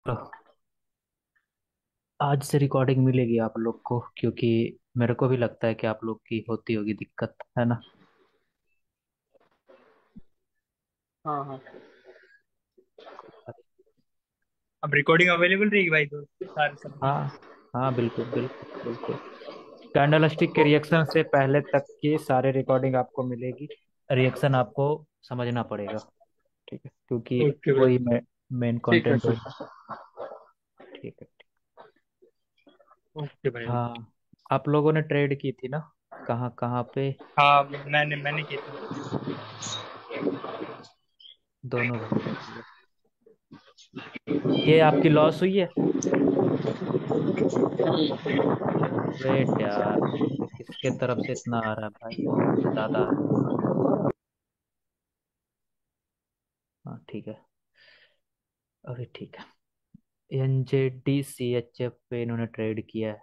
तो आज से रिकॉर्डिंग मिलेगी आप लोग को, क्योंकि मेरे को भी लगता है कि आप लोग की होती होगी दिक्कत, है ना। हाँ हाँ। अब रिकॉर्डिंग अवेलेबल रहेगी भाई, तो सारे सब। हाँ हाँ, बिल्कुल बिल्कुल बिल्कुल। कैंडल स्टिक के रिएक्शन से पहले तक की सारे रिकॉर्डिंग आपको मिलेगी। रिएक्शन आपको समझना पड़ेगा, ठीक है, क्योंकि ओके भाई। वही मेन ठीक है कंटेंट ठीक वही। है। ठीक है। ओके भाई ओके। हाँ, आप लोगों ने ट्रेड की थी ना, कहाँ कहाँ पे। हाँ, मैंने की थी। दोनों भाई ने किया। ये आपकी लॉस हुई है। वेट यार, ये किसके तरफ से इतना आ रहा है भाई, बहुत ज्यादा है। हाँ ठीक है, अभी ठीक है। NJDCHF पे इन्होंने ट्रेड किया है।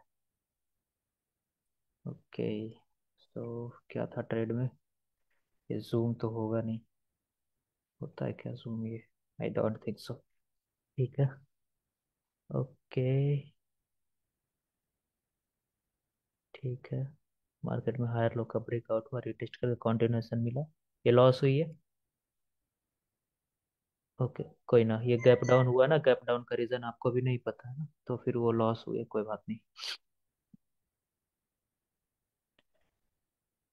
ओके, तो क्या था ट्रेड में। ये जूम तो होगा नहीं, होता है क्या जूम ये। I don't think so. ठीक है। ओके, ठीक है। मार्केट में हायर लो का ब्रेकआउट हुआ, रिटेस्ट करके कंटिन्यूएशन मिला। ये लॉस हुई है। ओके, कोई ना, ये गैप डाउन हुआ ना, गैप डाउन का रीजन आपको भी नहीं पता है ना, तो फिर वो लॉस हुई है, कोई बात नहीं।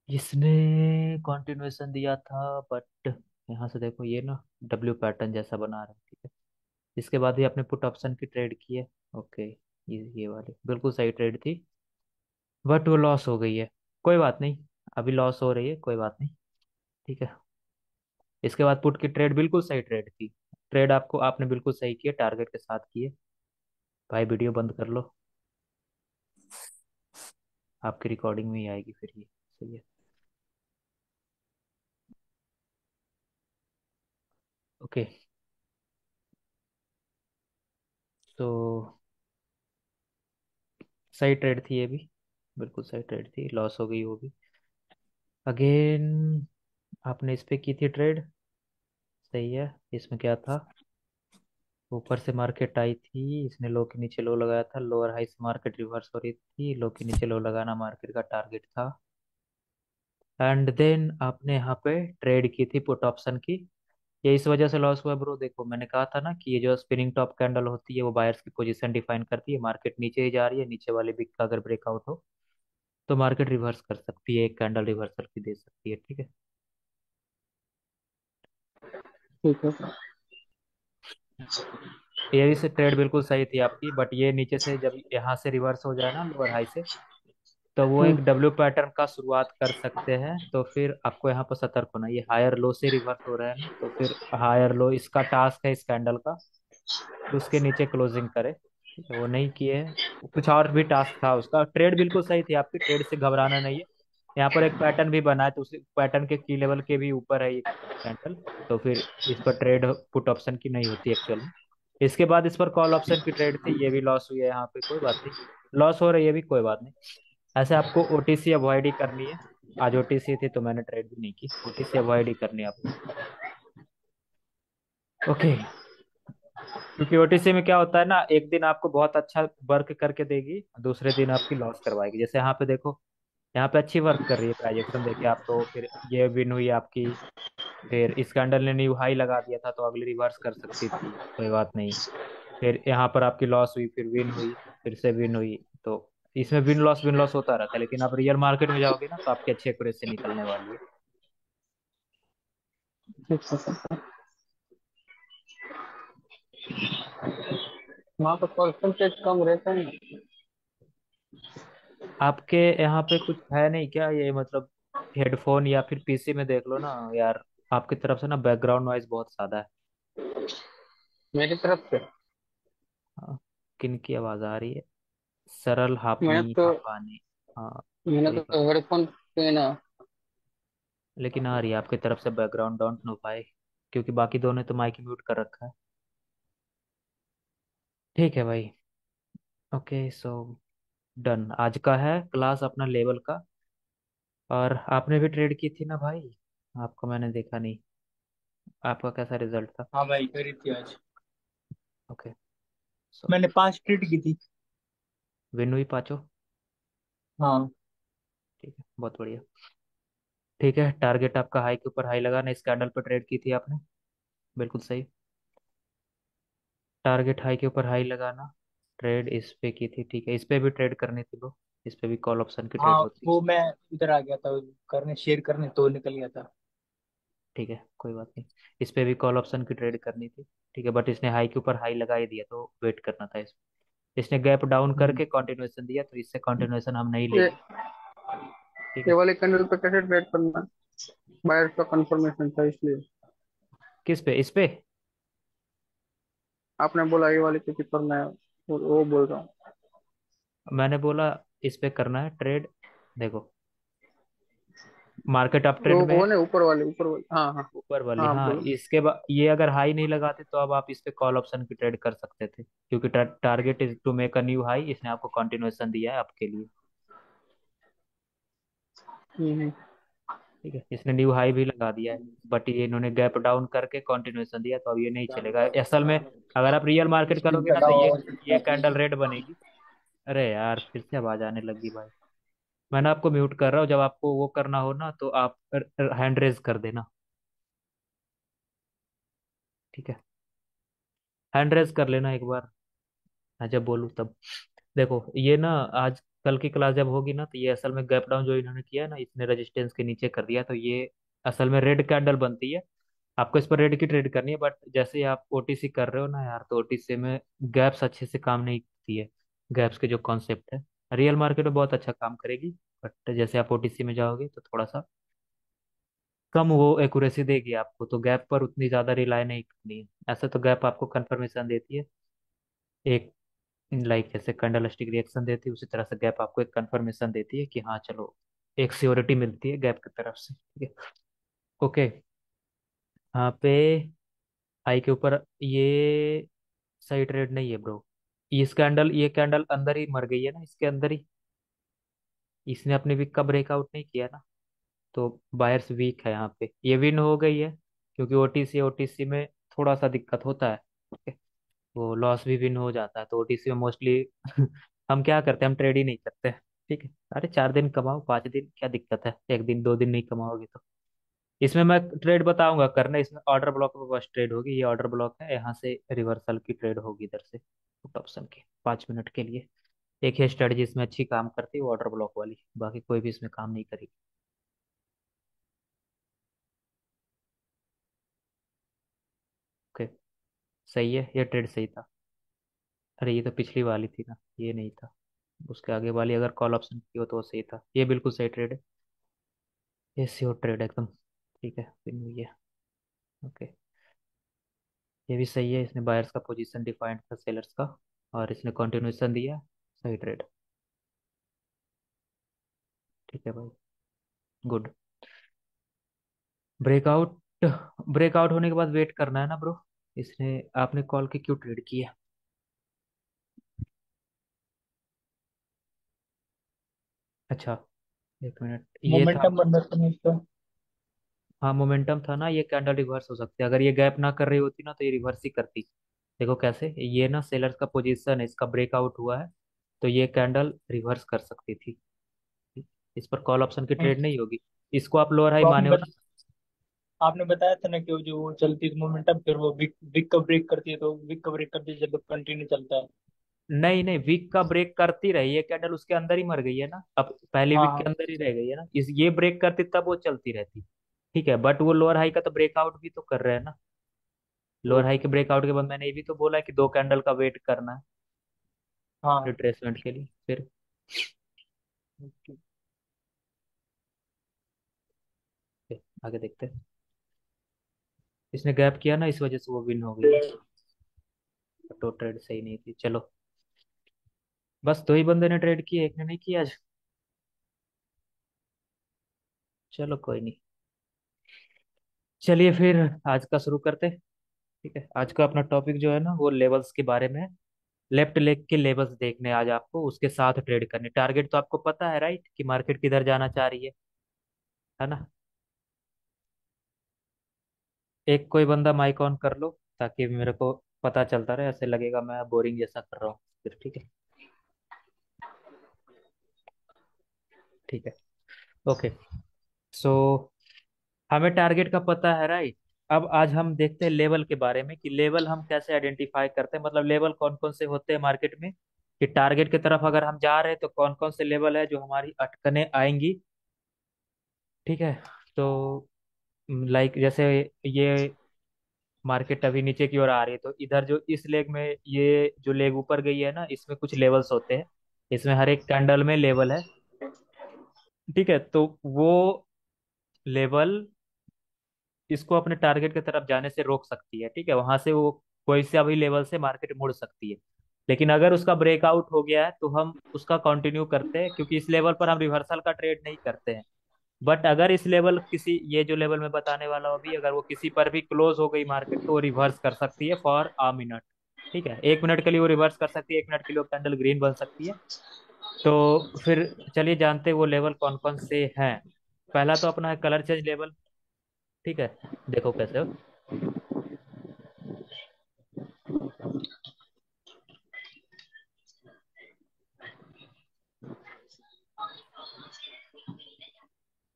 इसने कंटिन्यूएशन दिया था, बट यहाँ से देखो ये ना डब्ल्यू पैटर्न जैसा बना रहा है, ठीक है। इसके बाद ही आपने पुट ऑप्शन की ट्रेड की है। ओके, ये वाली बिल्कुल सही ट्रेड थी, बट वो लॉस हो गई है। कोई बात नहीं, अभी लॉस हो रही है, कोई बात नहीं। ठीक है। इसके बाद पुट की ट्रेड बिल्कुल सही ट्रेड थी। ट्रेड आपको आपने बिल्कुल सही किए, टारगेट के साथ किए। भाई वीडियो बंद कर लो, आपकी रिकॉर्डिंग में ही आएगी फिर ये। सही है। ओके, तो सही ट्रेड थी ये भी, बिल्कुल सही ट्रेड थी, लॉस हो गई वो भी। अगेन आपने इस पे की थी ट्रेड, सही है। इसमें क्या था, ऊपर से मार्केट आई थी, इसने लो के नीचे लो लगाया था, लोअर हाई से मार्केट रिवर्स हो रही थी, लो के नीचे लो लगाना मार्केट का टारगेट था। एंड देन आपने यहाँ पे ट्रेड की थी पुट ऑप्शन की। ये इस वजह से लॉस हुआ ब्रो, देखो मैंने कहा था ना कि ये जो स्पिनिंग टॉप कैंडल होती है वो बायर्स की पोजीशन डिफाइन करती है। मार्केट नीचे ही जा रही है, नीचे वाले बिग का अगर ब्रेकआउट हो तो मार्केट रिवर्स कर सकती है, एक कैंडल रिवर्सल की दे सकती है, ठीक है। ठीक है। ये भी से ट्रेड बिल्कुल सही थी आपकी, बट ये नीचे से जब यहाँ से रिवर्स हो जाए ना लोअर हाई से, तो वो हम्म। एक डब्ल्यू पैटर्न का शुरुआत कर सकते हैं। तो फिर आपको यहाँ पर सतर्क होना, ये हायर लो से रिवर्स हो रहा है ना, तो फिर हायर लो इसका टास्क है इस कैंडल का कि उसके नीचे क्लोजिंग करे, ठीक है। वो नहीं किए हैं, कुछ और भी टास्क था उसका। ट्रेड बिल्कुल सही थी आपकी, ट्रेड से घबराना नहीं है। यहाँ पर एक पैटर्न भी बना है, तो उस पैटर्न के की लेवल के भी ऊपर है ये कैंडल, तो फिर इस पर ट्रेड पुट ऑप्शन की नहीं होती एक्चुअल में। इसके बाद इस पर कॉल ऑप्शन की ट्रेड थी, ये भी लॉस हुई है यहाँ पे, कोई बात नहीं। लॉस हो रही है, ये भी कोई बात नहीं। ऐसे आपको ओटीसी अवॉइड ही करनी है। आज ओटीसी थी तो मैंने ट्रेड भी नहीं की, ओटीसी अवॉइड ही करनी है आपको। ओके, क्योंकि ओटीसी में क्या होता है ना, एक दिन आपको बहुत अच्छा वर्क करके देगी, दूसरे दिन आपकी लॉस करवाएगी। जैसे यहाँ पे देखो, यहाँ पे अच्छी वर्क कर रही है, प्राइजेक्शन देके आप तो, फिर ये विन हुई आपकी। फिर इस कैंडल ने न्यू हाई लगा दिया था, तो अगली रिवर्स कर सकती थी, कोई बात नहीं। फिर यहाँ पर आपकी लॉस हुई, फिर विन हुई, फिर से विन हुई। तो इसमें विन लॉस होता रहता है, लेकिन आप रियल मार्केट में जाओगे ना तो आपकी अच्छी एक्यूरेसी निकलने वाली है। ठीक है सर। वहाँ पर परसेंटेज कम रहता है ना। आपके यहाँ पे कुछ है नहीं क्या ये, मतलब हेडफोन या फिर पीसी में देख लो ना यार। आपकी तरफ से ना बैकग्राउंड नॉइज बहुत ज्यादा है। मेरी तरफ से। हाँ, किन की आवाज आ रही है। सरल मैं हापनी तो हापानी। हाँ, मैंने वही तो हेडफोन पे ना। लेकिन आ रही है आपकी तरफ से बैकग्राउंड, डोंट नो भाई, क्योंकि बाकी दोनों तो माइक म्यूट कर रखा है। ठीक है भाई। ओके, सो डन, आज का है क्लास अपना लेवल का। और आपने भी ट्रेड की थी ना भाई, आपको मैंने देखा नहीं, आपका कैसा रिजल्ट था। हाँ भाई, करी थी आज। ओके, मैंने 5 ट्रेड की थी। विन हुई पाँचों। हाँ। ठीक है, बहुत बढ़िया। ठीक है, टारगेट आपका हाई के ऊपर हाई लगाना, इस कैंडल पर ट्रेड की थी आपने। बिल्कुल सही। टारगेट हाई के ऊपर हाई लगाना, ट्रेड इस पे की थी। ठीक है, इस पे भी ट्रेड करनी थी ब्रो। इस पे भी कॉल ऑप्शन की ट्रेड हाँ, होती है। वो मैं इधर आ गया था करने, शेयर करने, तो निकल गया था। ठीक है, कोई बात नहीं। इस पे भी कॉल ऑप्शन की ट्रेड करनी थी। ठीक है, बट इसने हाई के ऊपर हाई लगा ही दिया तो वेट करना था इसने गैप डाउन हम्म। करके कंटिन्यूएशन दिया, तो इससे कंटिन्यूएशन हम नहीं ये लेंगे। ठीक ये है। वाले कैंडल पे कैसे ट्रेड करना है? बायर का कंफर्मेशन था इसलिए। किस पे, इस पे? आपने बोला ये वाले पे करना है, वो बोल रहा हूँ। मैंने बोला इस पे करना है ट्रेड। देखो, मार्केट अप ट्रेंड में वो है। नहीं, ऊपर वाले, हाँ हाँ। ऊपर वाली, हाँ हाँ। बोलो। इसके बाद ये अगर हाई नहीं लगाते तो अब आप इस पे कॉल ऑप्शन की ट्रेड कर सकते थे, क्योंकि target is to make a new high, इसने आपको कंटिन्यूएशन दिया है आपके लिए। हम्म। ठीक है, इसने न्यू हाई भी लगा दिया है, बट ये इन्होंने गैप डाउन करके कंटिन्यूएशन दिया, तो अब ये नहीं चलेगा असल में। अगर आप रियल मार्केट स्क्रीन करोगे पे ना तो लाओ ये और कैंडल रेड बनेगी। अरे यार, फिर से आवाज आने लगी भाई। मैंने आपको म्यूट कर रहा हूँ, जब आपको वो करना हो ना तो आप हैंड रेज कर देना। ठीक है, हैंड रेज कर लेना एक बार, मैं जब बोलूँ तब। देखो ये ना, आज कल की क्लास जब होगी ना तो ये असल में गैप डाउन जो इन्होंने किया है ना, इसने रेजिस्टेंस के नीचे कर दिया, तो ये असल में रेड कैंडल बनती है। आपको इस पर रेड की ट्रेड करनी है, बट जैसे ही आप ओटीसी कर रहे हो ना यार, तो ओटीसी में गैप्स अच्छे से काम नहीं करती है। गैप्स के जो कॉन्सेप्ट है, रियल मार्केट में बहुत अच्छा काम करेगी, बट जैसे आप ओटीसी में जाओगे तो थोड़ा सा कम वो एक्यूरेसी देगी आपको, तो गैप पर उतनी ज़्यादा रिलाई नहीं करनी है। ऐसे तो गैप आपको कंफर्मेशन देती है एक, लाइक जैसे कैंडल स्टिक रिएक्शन देती है, उसी तरह से गैप आपको एक कंफर्मेशन देती है कि हाँ चलो, एक श्योरिटी मिलती है गैप की तरफ से। ठीक है। ओके। यहाँ पे आई के ऊपर ये सही ट्रेड नहीं है ब्रो। ये कैंडल अंदर ही मर गई है ना, इसके अंदर ही। इसने अपने वीक का ब्रेकआउट नहीं किया ना, तो बायर्स वीक है यहाँ पे। ये विन हो गई है, क्योंकि ओटीसी में थोड़ा सा दिक्कत होता है। ठीक है, वो लॉस भी विन हो जाता है, तो ओटीसी में मोस्टली हम क्या करते हैं, हम ट्रेड ही नहीं करते। ठीक है, अरे 4 दिन कमाओ, 5 दिन क्या दिक्कत है, एक दिन 2 दिन नहीं कमाओगे तो। इसमें मैं ट्रेड बताऊंगा करना, इसमें ऑर्डर ब्लॉक में बस ट्रेड होगी, ये ऑर्डर ब्लॉक है, यहाँ से रिवर्सल की ट्रेड होगी इधर से पुट ऑप्शन की 5 मिनट के लिए। एक ही स्ट्रेटजी इसमें अच्छी काम करती है, वो ऑर्डर ब्लॉक वाली, बाकी कोई भी इसमें काम नहीं करेगी। ओके, सही है, ये ट्रेड सही था। अरे ये तो पिछली वाली थी ना, ये नहीं था। उसके आगे वाली अगर कॉल ऑप्शन की हो तो वो सही था, ये बिल्कुल सही ट्रेड है। ये श्योर ट्रेड एकदम। ठीक है, फिर ये। ओके, ये भी सही है, इसने बायर्स का पोजीशन डिफाइंड था सेलर्स का, और इसने कंटिन्यूएशन दिया। सही ट्रेड। ठीक है भाई, गुड। ब्रेकआउट, ब्रेकआउट होने के बाद वेट करना है ना ब्रो। इसने, आपने कॉल की क्यों ट्रेड की है? अच्छा, 1 मिनट, ये था। मोमेंटम बन रहा था इसका। हाँ, मोमेंटम था ना, ये कैंडल रिवर्स हो सकती है, अगर ये गैप ना कर रही होती ना तो ये रिवर्स ही करती। देखो कैसे, ये ना सेलर्स का पोजीशन है, इसका ब्रेकआउट हुआ है, तो ये कैंडल रिवर्स कर सकती थी। इस पर कॉल ऑप्शन की ट्रेड नहीं होगी। इसको आप लोअर हाई तो माने हो ना? आपने बताया था ना कि वो जो वो चलती है मोमेंटम, फिर वो विक विक का ब्रेक करती है, तो विक का ब्रेक करती है जब कंटिन्यू चलता है। नहीं नहीं, वीक का ब्रेक करती रही, ये कैंडल उसके अंदर ही मर गई है ना, अब पहली हाँ वीक के हाँ। अंदर ही रह गई है ना, इस ये ब्रेक करती तब वो चलती रहती। ठीक है, बट वो लोअर हाई का तो ब्रेकआउट भी तो कर रहे हैं ना। लोअर हाई के ब्रेकआउट के बाद मैंने ये भी तो बोला है कि 2 कैंडल का वेट करना है हाँ। रिट्रेसमेंट के लिए, फिर। फिर आगे देखते हैं। इसने गैप किया ना, इस वजह से वो विन हो गई है। तो ट्रेड सही नहीं थी, चलो। बस 2 ही बंदे ने ट्रेड किए, एक ने नहीं किया आज। चलो कोई नहीं। चलिए फिर आज का शुरू करते हैं। ठीक है, आज का अपना टॉपिक जो है ना वो लेवल्स के बारे में है। लेफ्ट लेग के लेवल्स देखने आज आपको, उसके साथ ट्रेड करने। टारगेट तो आपको पता है राइट, कि मार्केट किधर जाना चाह रही है ना? एक कोई बंदा माइक ऑन कर लो ताकि मेरे को पता चलता रहे, ऐसे लगेगा मैं बोरिंग जैसा कर रहा हूँ फिर। ठीक है। ठीक है। ओके। सो हमें टारगेट का पता है, राइट। अब आज हम देखते हैं लेवल के बारे में, कि लेवल हम कैसे आइडेंटिफाई करते हैं, मतलब लेवल कौन कौन से होते हैं मार्केट में, कि टारगेट की तरफ अगर हम जा रहे हैं तो कौन कौन से लेवल है जो हमारी अटकने आएंगी। ठीक है। तो लाइक जैसे ये मार्केट अभी नीचे की ओर आ रही है, तो इधर जो इस लेग में, ये जो लेग ऊपर गई है ना, इसमें कुछ लेवल्स होते हैं। इसमें हर एक कैंडल में लेवल है। ठीक है। तो वो लेवल इसको अपने टारगेट की तरफ जाने से रोक सकती है। ठीक है। वहां से वो कोई सा भी लेवल से मार्केट मुड़ सकती है। लेकिन अगर उसका ब्रेकआउट हो गया है तो हम उसका कंटिन्यू करते हैं, क्योंकि इस लेवल पर हम रिवर्सल का ट्रेड नहीं करते हैं। बट अगर इस लेवल किसी, ये जो लेवल मैं बताने वाला हूँ अभी, अगर वो किसी पर भी क्लोज हो गई मार्केट, तो वो रिवर्स कर सकती है फॉर अ मिनट। ठीक है। 1 मिनट के लिए वो रिवर्स कर सकती है, 1 मिनट के लिए वो कैंडल ग्रीन बन सकती है। तो फिर चलिए जानते हैं वो लेवल कौन कौन से हैं। पहला तो अपना है कलर चेंज लेवल। ठीक है। देखो कैसे हो।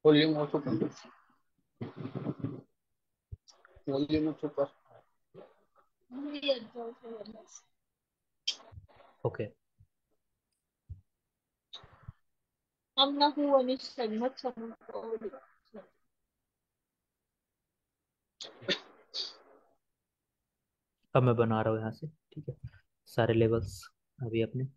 वॉल्यूम ऑफ ऊपर, वॉल्यूम ऑफ ऊपर। Okay. Ang nakuha ni Sagmat sa mga अब मैं बना रहा हूँ यहाँ से। ठीक है। सारे लेवल्स अभी अपने।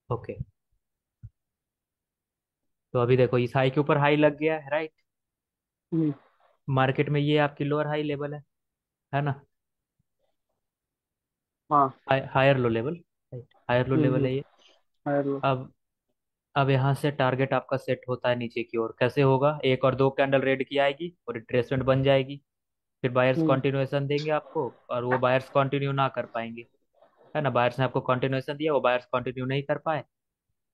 ओके। तो अभी देखो इस हाई के ऊपर हाई लग गया है, राइट। मार्केट में ये आपकी लोअर हाई लेवल है ना। हाँ। Higher low level, right, higher low level है ये। Higher low. अब अब यहाँ से टारगेट आपका सेट होता है नीचे की ओर। कैसे होगा, एक और दो कैंडल रेड की आएगी और रिट्रेसमेंट बन जाएगी। फिर बायर्स हम्म। कंटिन्यूएशन देंगे आपको, और वो बायर्स कंटिन्यू ना कर पाएंगे, है ना। बायर्स ने आपको कंटिन्यूएशन दिया, वो बायर्स कंटिन्यू नहीं कर पाए,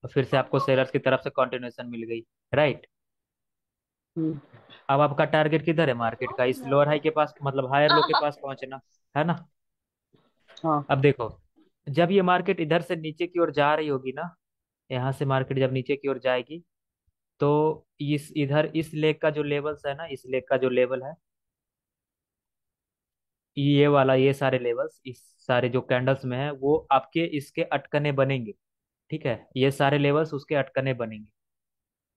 और फिर से आपको सेलर्स की तरफ से कंटिन्यूएशन मिल गई, राइट। हम्म। अब आपका टारगेट किधर है मार्केट का, इस लोअर हाई के पास, मतलब हायर लो के पास पहुंचना, है ना। हाँ। अब देखो, जब ये मार्केट इधर से नीचे की ओर जा रही होगी ना, यहाँ से मार्केट जब नीचे की ओर जाएगी, तो इस इधर इस लेग का जो लेवल्स है ना, इस लेग का जो लेवल है, ये वाला, ये सारे लेवल्स, इस सारे जो कैंडल्स में है, वो आपके इसके अटकने बनेंगे। ठीक है। ये सारे लेवल्स उसके अटकने बनेंगे।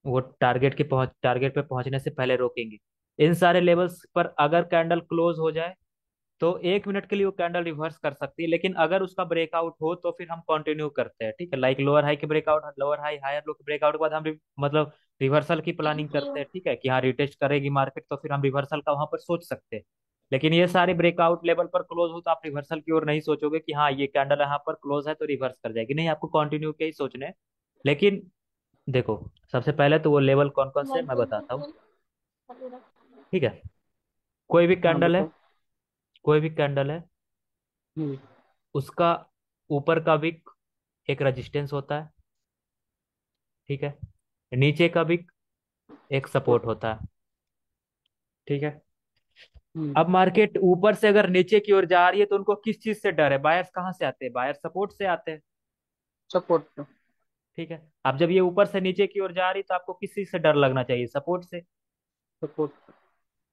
वो टारगेट पे पहुंचने से पहले रोकेंगे। इन सारे लेवल्स पर अगर कैंडल क्लोज हो जाए, तो 1 मिनट के लिए वो कैंडल रिवर्स कर सकती है, लेकिन अगर उसका ब्रेकआउट हो तो फिर हम कंटिन्यू करते हैं। ठीक है। लाइक लोअर हाई के breakout, lower high higher low के ब्रेकआउट के बाद हम मतलब रिवर्सल की प्लानिंग करते हैं। ठीक है, कि हाँ रिटेस्ट करेगी मार्केट, तो फिर हम रिवर्सल का वहां पर सोच सकते हैं। लेकिन ये सारे ब्रेकआउट लेवल पर क्लोज हो तो आप रिवर्सल की ओर नहीं सोचोगे, कि हाँ ये कैंडल यहाँ पर क्लोज है तो रिवर्स कर जाएगी, नहीं, आपको कंटिन्यू के ही सोचने हैं। लेकिन देखो, सबसे पहले तो वो लेवल कौन कौन से हैं, मैं बताता हूँ। ठीक है। कोई भी हाँ कैंडल है, बताओ। कोई भी कैंडल है, हम्म। उसका ऊपर का विक एक रेजिस्टेंस होता है। ठीक है। नीचे का विक एक सपोर्ट होता है। ठीक है। हम्म। अब मार्केट ऊपर से अगर नीचे की ओर जा रही है, तो उनको किस चीज से डर है, बायर्स कहाँ से आते हैं, बायर्स सपोर्ट से आते हैं। सपोर्ट। ठीक है। अब जब ये ऊपर से नीचे की ओर जा रही, तो आपको किस चीज से डर लगना चाहिए, सपोर्ट से, सपोर्ट।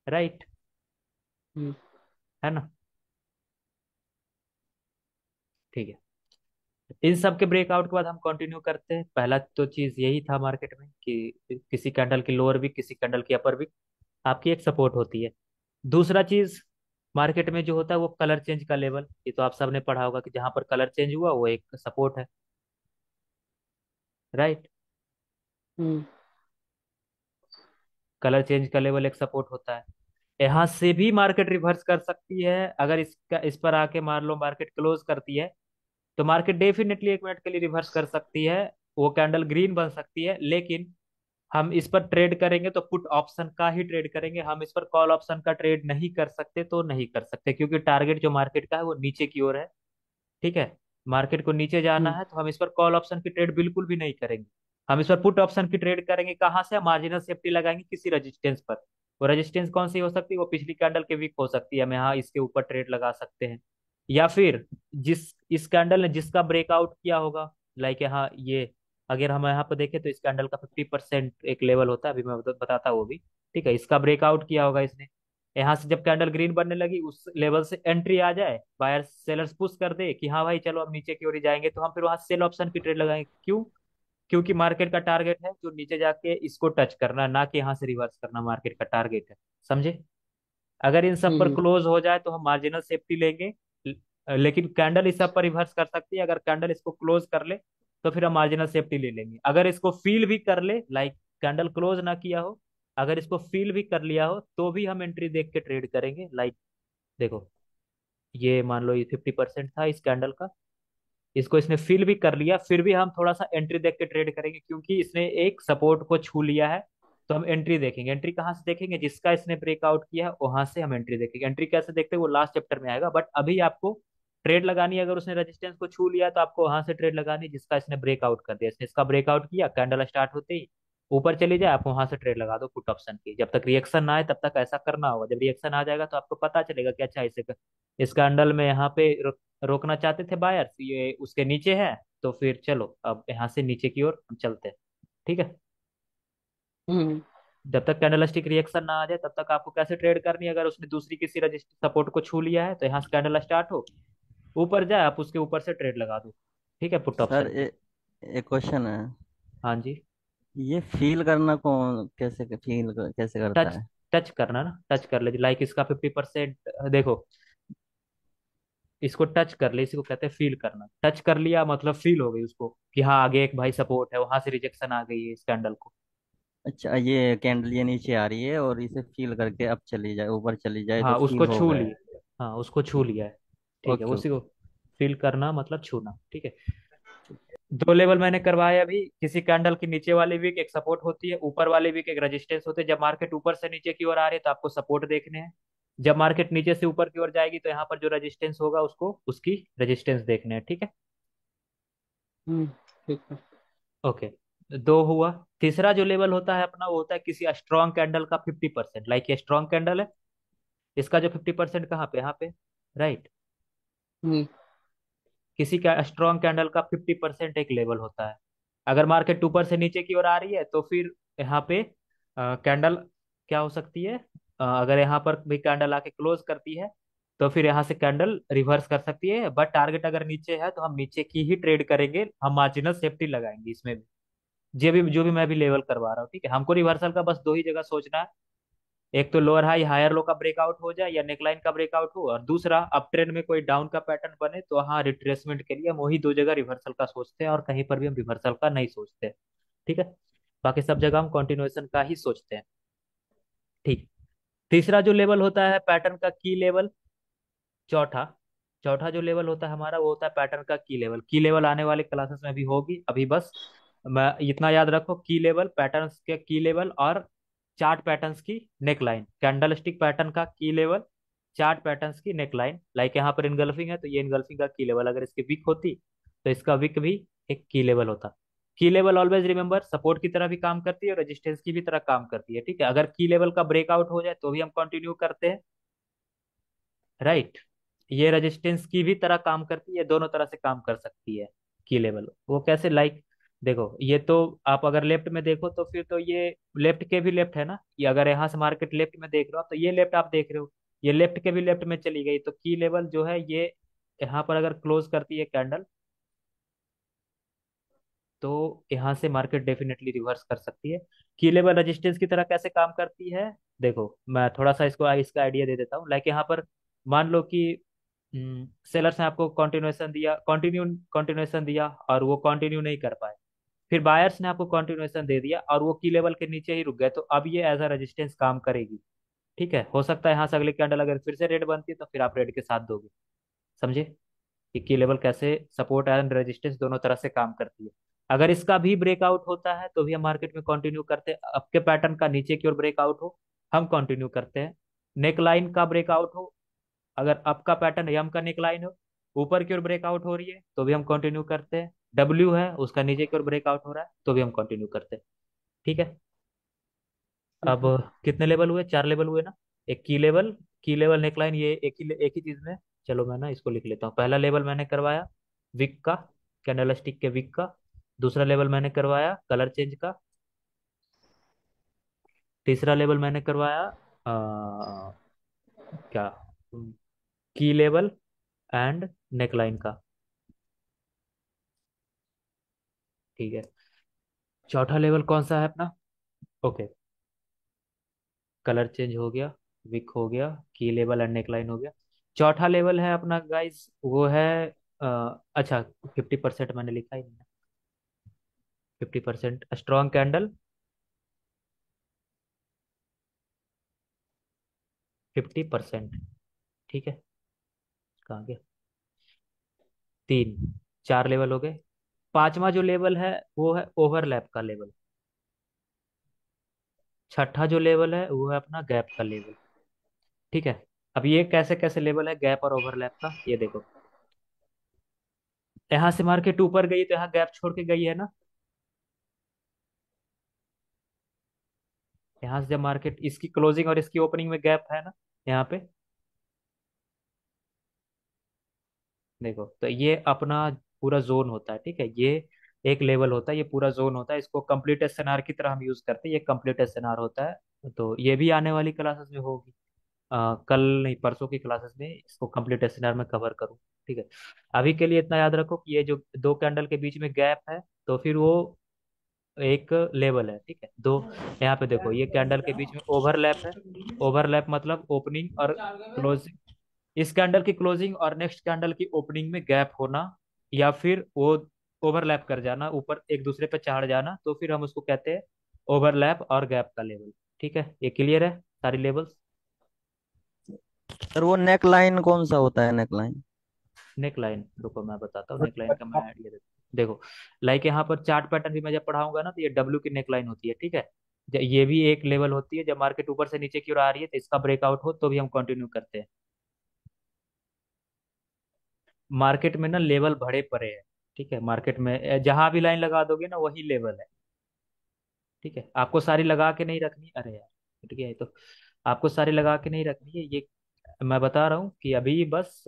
राइट, हम्म। है ना। ठीक है। इन सब के ब्रेकआउट के बाद हम कंटिन्यू करते हैं। पहला तो चीज यही था मार्केट में, कि किसी कैंडल की लोअर विक, किसी कैंडल की अपर विक आपकी एक सपोर्ट होती है। दूसरा चीज, मार्केट में जो होता है वो कलर चेंज का लेवल, ये तो आप सबने पढ़ा होगा कि जहां पर कलर चेंज हुआ वो एक सपोर्ट है, राइट। हम्म। कलर चेंज का लेवल एक सपोर्ट होता है। यहाँ से भी मार्केट रिवर्स कर सकती है, अगर इसका इस पर आके मान लो मार्केट क्लोज करती है, तो मार्केट डेफिनेटली 1 मिनट के लिए रिवर्स कर सकती है, वो कैंडल ग्रीन बन सकती है। लेकिन हम इस पर ट्रेड करेंगे तो पुट ऑप्शन का ही ट्रेड करेंगे, हम इस पर कॉल ऑप्शन का ट्रेड नहीं कर सकते, तो नहीं कर सकते क्योंकि टारगेट जो मार्केट का है वो नीचे की ओर है, ठीक है। मार्केट को नीचे जाना हम्म। है तो हम इस पर कॉल ऑप्शन की ट्रेड बिल्कुल भी नहीं करेंगे। हम इस पर पुट ऑप्शन की ट्रेड करेंगे, कहाँ से? मार्जिनल सेफ्टी लगाएंगे किसी रेजिस्टेंस पर। वो रेजिस्टेंस कौन सी हो सकती है? वो पिछली कैंडल के वीक हो सकती है, हम यहाँ इसके ऊपर ट्रेड लगा सकते हैं। या फिर जिस इस कैंडल ने जिसका ब्रेकआउट किया होगा, लाइक यहाँ ये, अगर हम यहाँ पर देखें तो इस कैंडल का 50% एक लेवल होता है, अभी मैं बताता हूँ वो भी, ठीक है। इसका ब्रेकआउट किया होगा इसने, यहाँ से जब कैंडल ग्रीन बनने लगी उस लेवल से एंट्री आ जाए, बायर सेलर्स पुश कर दे कि हाँ भाई चलो अब नीचे की ओर ही जाएंगे, तो हम फिर वहां सेल ऑप्शन की ट्रेड लगाएंगे। क्यों? क्योंकि मार्केट का टारगेट है जो नीचे जाके इसको टच करना, ना कि यहाँ से रिवर्स करना, मार्केट का टारगेट है, समझे। अगर इन सब पर हम्म। क्लोज हो जाए तो हम मार्जिनल सेफ्टी लेंगे, लेकिन कैंडल इस सब पर रिवर्स कर सकती है, अगर कैंडल इसको क्लोज कर ले तो फिर हम मार्जिनल सेफ्टी ले लेंगे। अगर इसको फील भी कर ले, लाइक कैंडल क्लोज ना किया हो, अगर इसको फील भी कर लिया हो तो भी हम एंट्री देख के ट्रेड करेंगे। लाइक देखो, ये मान लो ये 50% था इस कैंडल का, इसको इसने फिल भी कर लिया, फिर भी हम थोड़ा सा एंट्री देख के ट्रेड करेंगे क्योंकि इसने एक सपोर्ट को छू लिया है। तो हम एंट्री देखेंगे, एंट्री कहाँ से देखेंगे? जिसका इसने ब्रेकआउट किया है वहां से हम एंट्री देखेंगे। एंट्री कैसे देखते हैं वो लास्ट चैप्टर में आएगा, बट अभी आपको ट्रेड लगानी है, अगर उसने रेजिस्टेंस को छू लिया तो आपको वहां से ट्रेड लगानी है जिसका इसने ब्रेकआउट कर दिया। इसने इसका ब्रेकआउट किया, कैंडल स्टार्ट होते ही ऊपर चली जाए, आप वहां से ट्रेड लगा दो पुट ऑप्शन की। जब तक रिएक्शन ना आए तब तक ऐसा करना होगा, जब रिएक्शन आ जाएगा तो आपको पता चलेगा कि अच्छा इसे इस कैंडल में यहाँ पे रोकना चाहते थे बायर्स, ये उसके नीचे है, तो फिर चलो अब यहाँ से नीचे की ओर हम चलते हैं, ठीक है। हम्म। जब तक कैंडलस्टिक रिएक्शन ना आ जाए तब तक आपको कैसे ट्रेड करनी है? अगर उसने दूसरी किसी रजिस्टर सपोर्ट को छू लिया है तो यहाँ से कैंडल स्टार्ट हो, ऊपर जाए, आप उसके ऊपर से ट्रेड लगा दो, ठीक है, पुट सर ऑप्शन की। एक क्वेश्चन है। हाँ जी। ये फील करना कौन कैसे फील कैसे करता टच, है? टच करना ना, टच कर ले, लाइक इसका 50%, देखो इसको टच कर ले, इसी को कहते हैं फील करना। टच कर लिया मतलब फील हो गई उसको कि हाँ आगे एक भाई सपोर्ट है, वहां से रिजेक्शन आ गई है इस कैंडल को। अच्छा, ये कैंडल ये नीचे आ रही है और इसे फील करके अब चली जाए, ऊपर चली जाए तो हाँ फील उसको हो छू गया है। लिया, हाँ उसको छू लिया है, ठीक है, ओके उसी को ओके। फील करना मतलब छूना, ठीक है। दो लेवल मैंने करवाया अभी, किसी कैंडल की नीचे वाली वीक एक सपोर्ट होती है, ऊपर वाली वीक एक रेजिस्टेंस होती है। जब मार्केट ऊपर से नीचे की ओर आ रही है तो आपको सपोर्ट देखने हैं, जब मार्केट नीचे से ऊपर की ओर जाएगी तो यहाँ पर जो रेजिस्टेंस होगा उसको उसकी रेजिस्टेंस देखने हैं, ठीक है। हम्म। ठीक है। ओके, दो हुआ। तीसरा जो लेवल होता है अपना वो होता है किसी स्ट्रॉन्ग कैंडल का 50%, लाइक ये स्ट्रॉन्ग कैंडल है, इसका जो 50% कहाँ पे? यहाँ पे, राइट। हम्म। किसी का स्ट्रॉन्ग कैंडल का 50% एक लेवल होता है। अगर मार्केट ऊपर से नीचे की ओर आ रही है तो फिर यहाँ पे कैंडल क्या हो सकती है? अगर यहाँ पर भी कैंडल आके क्लोज करती है तो फिर यहाँ से कैंडल रिवर्स कर सकती है, बट टारगेट अगर नीचे है तो हम नीचे की ही ट्रेड करेंगे, हम मार्जिनल सेफ्टी लगाएंगे इसमें भी। जो भी मैं भी लेवल करवा रहा हूँ, ठीक है। हमको रिवर्सल का बस दो ही जगह सोचना है, एक तो लोअर हाई हायर लो का ब्रेकआउट हो जाए या नेकलाइन का ब्रेकआउट हो, और दूसरा अप ट्रेंड में कोई डाउन का पैटर्न बने तो हाँ रिट्रेसमेंट के लिए हम वही दो जगह रिवर्सल का सोचते हैं, और कहीं पर भी हम रिवर्सल का नहीं सोचते, ठीक है। बाकी सब जगह हम कंटिन्यूएशन का ही सोचते हैं, ठीक। तीसरा जो लेवल होता है पैटर्न का की लेवल, चौथा, चौथा जो लेवल होता है हमारा वो होता है पैटर्न का की लेवल। की लेवल आने वाले क्लासेस में भी होगी, अभी बस मैं इतना याद रखो, की लेवल, पैटर्न्स के की लेवल, और चार्ट पैटर्न्स की neck line. Candle stick pattern का की लेवल, चार्ट पैटर्न्स की नेक लाइन, लाइक यहाँ पर इनगल्फिंग है तो ये इनगल्फिंग का की लेवल, अगर इसकी विक होती तो इसका विक भी एक की लेवल होता। की लेवल ऑलवेज रिमेंबर सपोर्ट की तरह भी काम करती है और रेजिस्टेंस की भी तरह काम करती है, ठीक है। अगर की लेवल का ब्रेकआउट हो जाए तो भी हम कंटिन्यू करते हैं, राइट। ये रेजिस्टेंस की भी तरह काम करती है, दोनों तरह से काम कर सकती है। की लेवल वो कैसे? लाइक देखो, ये तो आप अगर लेफ्ट में देखो तो फिर तो ये लेफ्ट के भी लेफ्ट है ना, ये अगर यहाँ से मार्केट लेफ्ट में देख रहे हो तो ये लेफ्ट आप देख रहे हो, ये लेफ्ट के भी लेफ्ट में चली गई, तो की लेवल जो है ये यहाँ पर अगर क्लोज करती है कैंडल तो यहाँ से मार्केट डेफिनेटली रिवर्स कर सकती है। की लेवल रेजिस्टेंस की तरह कैसे काम करती है, देखो मैं थोड़ा सा इसको इसका आइडिया दे देता हूँ। लाइक यहाँ पर मान लो कि सेलर्स ने आपको कंटिन्यूएशन दिया और वो कंटिन्यू नहीं कर पाए। फिर बायर्स ने आपको कंटिन्यूएशन दे दिया और वो की लेवल के नीचे ही रुक गए, तो अब ये एज अ रेजिस्टेंस काम करेगी। ठीक है, हो सकता है यहाँ से अगले कैंडल अगर फिर से रेड बनती है तो फिर आप रेड के साथ दोगे। समझे कि की लेवल कैसे सपोर्ट एंड रेजिस्टेंस दोनों तरह से काम करती है। अगर इसका भी ब्रेकआउट होता है तो भी हम मार्केट में कंटिन्यू करते हैं। आपके पैटर्न का नीचे की ओर ब्रेकआउट हो, हम कंटिन्यू करते हैं। नेक लाइन का ब्रेकआउट हो, अगर आपका पैटर्न यम का नेक लाइन हो, ऊपर की ओर ब्रेकआउट हो रही है तो भी हम कंटिन्यू करते हैं। डब्ल्यू है उसका नीचे की ओर ब्रेकआउट हो रहा है तो भी हम कंटिन्यू करते हैं। ठीक है। ठीक अब है। कितने लेवल हुए, 4 लेवल हुए ना। एक की लेवल नेकलाइन, ये एक ही चीज में। चलो मैं ना इसको लिख लेता हूँ। पहला लेवल मैंने करवाया विक का, कैंडल स्टिक के विक का। दूसरा लेवल मैंने करवाया कलर चेंज का। तीसरा लेवल मैंने करवाया क्या, की लेवल एंड नेकलाइन का। ठीक है। चौथा लेवल कौन सा है अपना, ओके, कलर चेंज हो गया, विक हो गया, की लेवल एंड नेकलाइन हो गया। चौथा लेवल है अपना गाइस, वो है अच्छा, 50% मैंने लिखा ही नहीं। 50% स्ट्रॉन्ग कैंडल, 50%। ठीक है, कहाँ गया, तीन, 4 लेवल हो गए। पांचवा जो लेवल है वो है ओवरलैप का लेवल। छठा जो लेवल है वो है अपना गैप का लेवल। ठीक है। अब ये कैसे कैसे लेवल है गैप और ओवरलैप का, ये देखो। यहाँ से मार्केट ऊपर गई तो यहाँ गैप छोड़ के गई है ना। यहाँ से जब मार्केट, इसकी क्लोजिंग और इसकी ओपनिंग में गैप है ना यहाँ पे, देखो तो ये अपना पूरा जोन होता है। ठीक है, ये एक लेवल होता है, ये पूरा जोन होता है। इसको कंप्लीट एसएनआर की तरह हम यूज करते हैं, ये कंप्लीट एसएनआर होता है। तो ये भी आने वाली क्लासेस में होगी, कल नहीं परसों की क्लासेस में इसको कंप्लीट एसएनआर में कवर करूँ। ठीक है। अभी के लिए इतना याद रखो कि ये जो दो कैंडल के बीच में गैप है तो फिर वो एक लेवल है। ठीक है, दो, यहाँ पे देखो ये कैंडल के बीच में ओवरलैप है। ओवरलैप मतलब ओपनिंग और क्लोजिंग, इस कैंडल की क्लोजिंग और नेक्स्ट कैंडल की ओपनिंग में गैप होना, या फिर वो ओवरलैप कर जाना, ऊपर एक दूसरे पे चढ़ जाना, तो फिर हम उसको कहते हैं ओवरलैप और गैप का लेवल। ठीक है, ये क्लियर है सारी लेवल्स। सर वो नेक लाइन कौन सा होता है, नेक लाइन? नेक लाइन, रुको मैं बताता हूँ नेक लाइन का मैं आइडिया देता हूँ। देखो, लाइक यहाँ पर चार्ट पैटर्न भी मैं जब पढ़ाऊंगा ना तो ये डब्ल्यू की नेक लाइन होती है। ठीक है, ये भी एक लेवल होती है। जब मार्केट ऊपर से नीचे की ओर आ रही है तो इसका ब्रेकआउट हो तो भी हम कंटिन्यू करते हैं। मार्केट में ना लेवल भरे पड़े हैं। ठीक है, मार्केट में जहां भी लाइन लगा दोगे ना वही लेवल है। ठीक है, आपको सारी लगा के नहीं रखनी, अरे यार ठीक है, तो आपको सारी लगा के नहीं रखनी है ये। मैं बता रहा हूँ कि अभी बस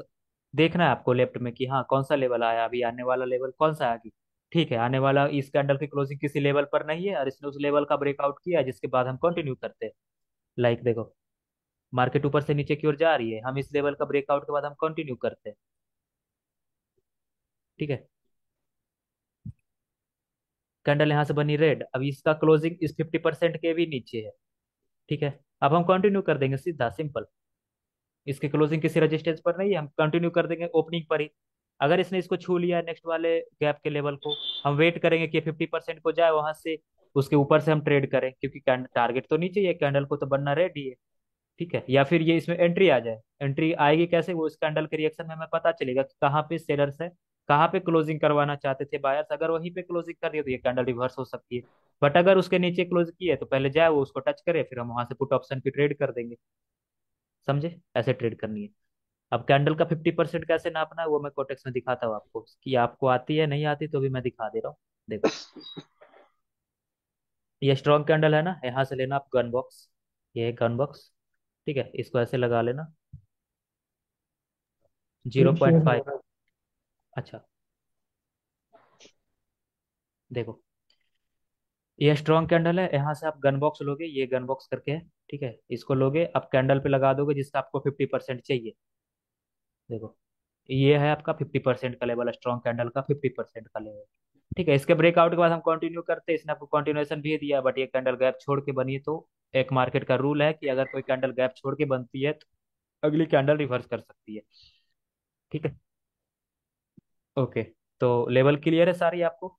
देखना है आपको लेफ्ट में कि हाँ कौन सा लेवल आया, अभी आने वाला लेवल कौन सा आगे। ठीक है, आने वाला इस कैंडल की क्लोजिंग किसी लेवल पर नहीं है और इसने उस लेवल का ब्रेकआउट किया है, जिसके बाद हम कंटिन्यू करते हैं। लाइक देखो, मार्केट ऊपर से नीचे की ओर जा रही है, हम इस लेवल का ब्रेकआउट के बाद हम कंटिन्यू करते हैं। ठीक है, कैंडल यहाँ से बनी रेड, अब इसका क्लोजिंग इस 50% के भी नीचे है। ठीक है, अब हम कंटिन्यू कर देंगे, सीधा सिंपल। इसकी क्लोजिंग किसी रेजिस्टेंस पर नहीं है, हम कंटिन्यू कर देंगे ओपनिंग पर ही। अगर इसने इसको छू लिया नेक्स्ट वाले गैप के लेवल को, हम वेट करेंगे कि 50% को जाए वहां से, उसके ऊपर से हम ट्रेड करें, क्योंकि टारगेट तो नीचे ही है, कैंडल को तो बनना रेडी है। ठीक है, या फिर ये इसमें एंट्री आ जाए। एंट्री आएगी कैसे, वो इस कैंडल के रिएक्शन में हमें पता चलेगा कि कहाँ पे सेलर्स है, कहाँ पे क्लोजिंग करवाना चाहते थे बायर्स। अगर वहीं पे क्लोजिंग कर दिया तो ये कैंडल रिवर्स हो सकती है। बट अगर उसके नीचे क्लोज की है तो पहले जाए वो उसको टच करे, फिर हम वहां से पुट ऑप्शन की ट्रेड कर देंगे। समझे, ऐसे ट्रेड करनी है। अब कैंडल का 50% कैसे नापना है वो मैं कोटेक्स में दिखाता हूँ आपको, कि आपको आती है नहीं आती तो भी मैं दिखा दे रहा हूँ। देखो, ये स्ट्रॉन्ग कैंडल है ना, यहाँ से लेना आप गन बॉक्स, ये है गन बॉक्स। ठीक है, इसको ऐसे लगा लेना, स्क्रीन शेयर हो 0.5। रहा अच्छा, देखो ये स्ट्रॉन्ग कैंडल है, यहाँ से आप गन बॉक्स लोगे, ये गन बॉक्स करके है। ठीक है, इसको लोगे आप कैंडल पे लगा दोगे जिसका आपको 50% चाहिए। देखो, ये है आपका 50% का लेवल, स्ट्रॉन्ग कैंडल का 50% का लेवल। ठीक है, इसके ब्रेकआउट के बाद हम कंटिन्यू करते हैं। इसने आपको कंटिन्यूएशन भी दिया, बट ये कैंडल गैप छोड़ के बनी है, तो एक मार्केट का रूल है कि अगर कोई कैंडल गैप छोड़ के बनती है तो अगली कैंडल रिवर्स कर सकती है। ठीक है। ओके। तो लेवल क्लियर है सारी आपको?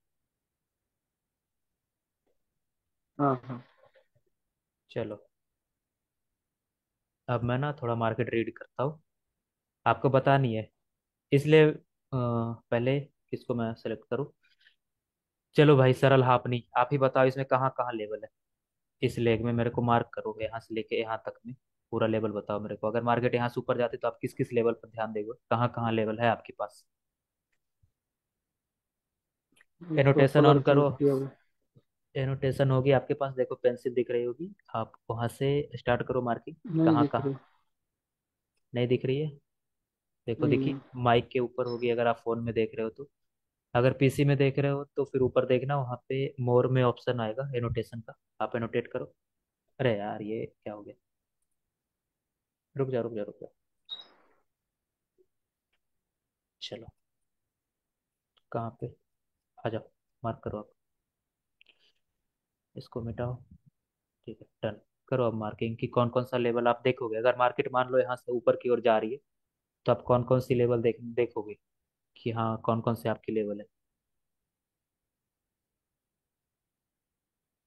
हाँ हाँ। चलो, अब मैं ना थोड़ा मार्केट रीड करता हूँ, आपको बतानी है, इसलिए पहले किसको मैं सेलेक्ट करूँ? चलो भाई, सरल हापनी, आप ही बताओ इसमें कहाँ कहाँ लेवल है। इस लेग में मेरे को मार्क करो, यहाँ से लेके यहाँ तक में पूरा लेवल बताओ मेरे को। अगर मार्केट यहाँ से ऊपर जाती तो आप किस किस लेवल पर ध्यान देंगे, कहाँ कहाँ लेवल है आपके पास? इसको एनोटेशन ऑन कलर करो। चेंज किया हुआ। एनोटेशन होगी आपके पास, देखो पेंसिल दिख रही होगी, आप वहां से स्टार्ट करो मार्किंग। नहीं कहाँ दिख रही। कहाँ? नहीं दिख रही है? देखो नहीं। देखिए, माइक के ऊपर होगी अगर आप फोन में देख रहे हो तो। अगर पीसी में देख रहे हो तो फिर ऊपर देखना, वहाँ पे मोर में ऑप्शन आएगा एनोटेशन का, आप एनोटेट करो। अरे यार, ये क्या हो गया? रुक जा रुक जा रुक जा। चलो, कहाँ पे? आ जाओ, मार्क करो आप, इसको मिटाओ। ठीक है, डन। करो अब मार्किंग की कौन कौन सा लेवल आप देखोगे। अगर मार्केट मान लो यहाँ से ऊपर की ओर जा रही है, तो आप कौन कौन सी लेवल देखोगे कि हाँ कौन कौन से आपकी लेवल है।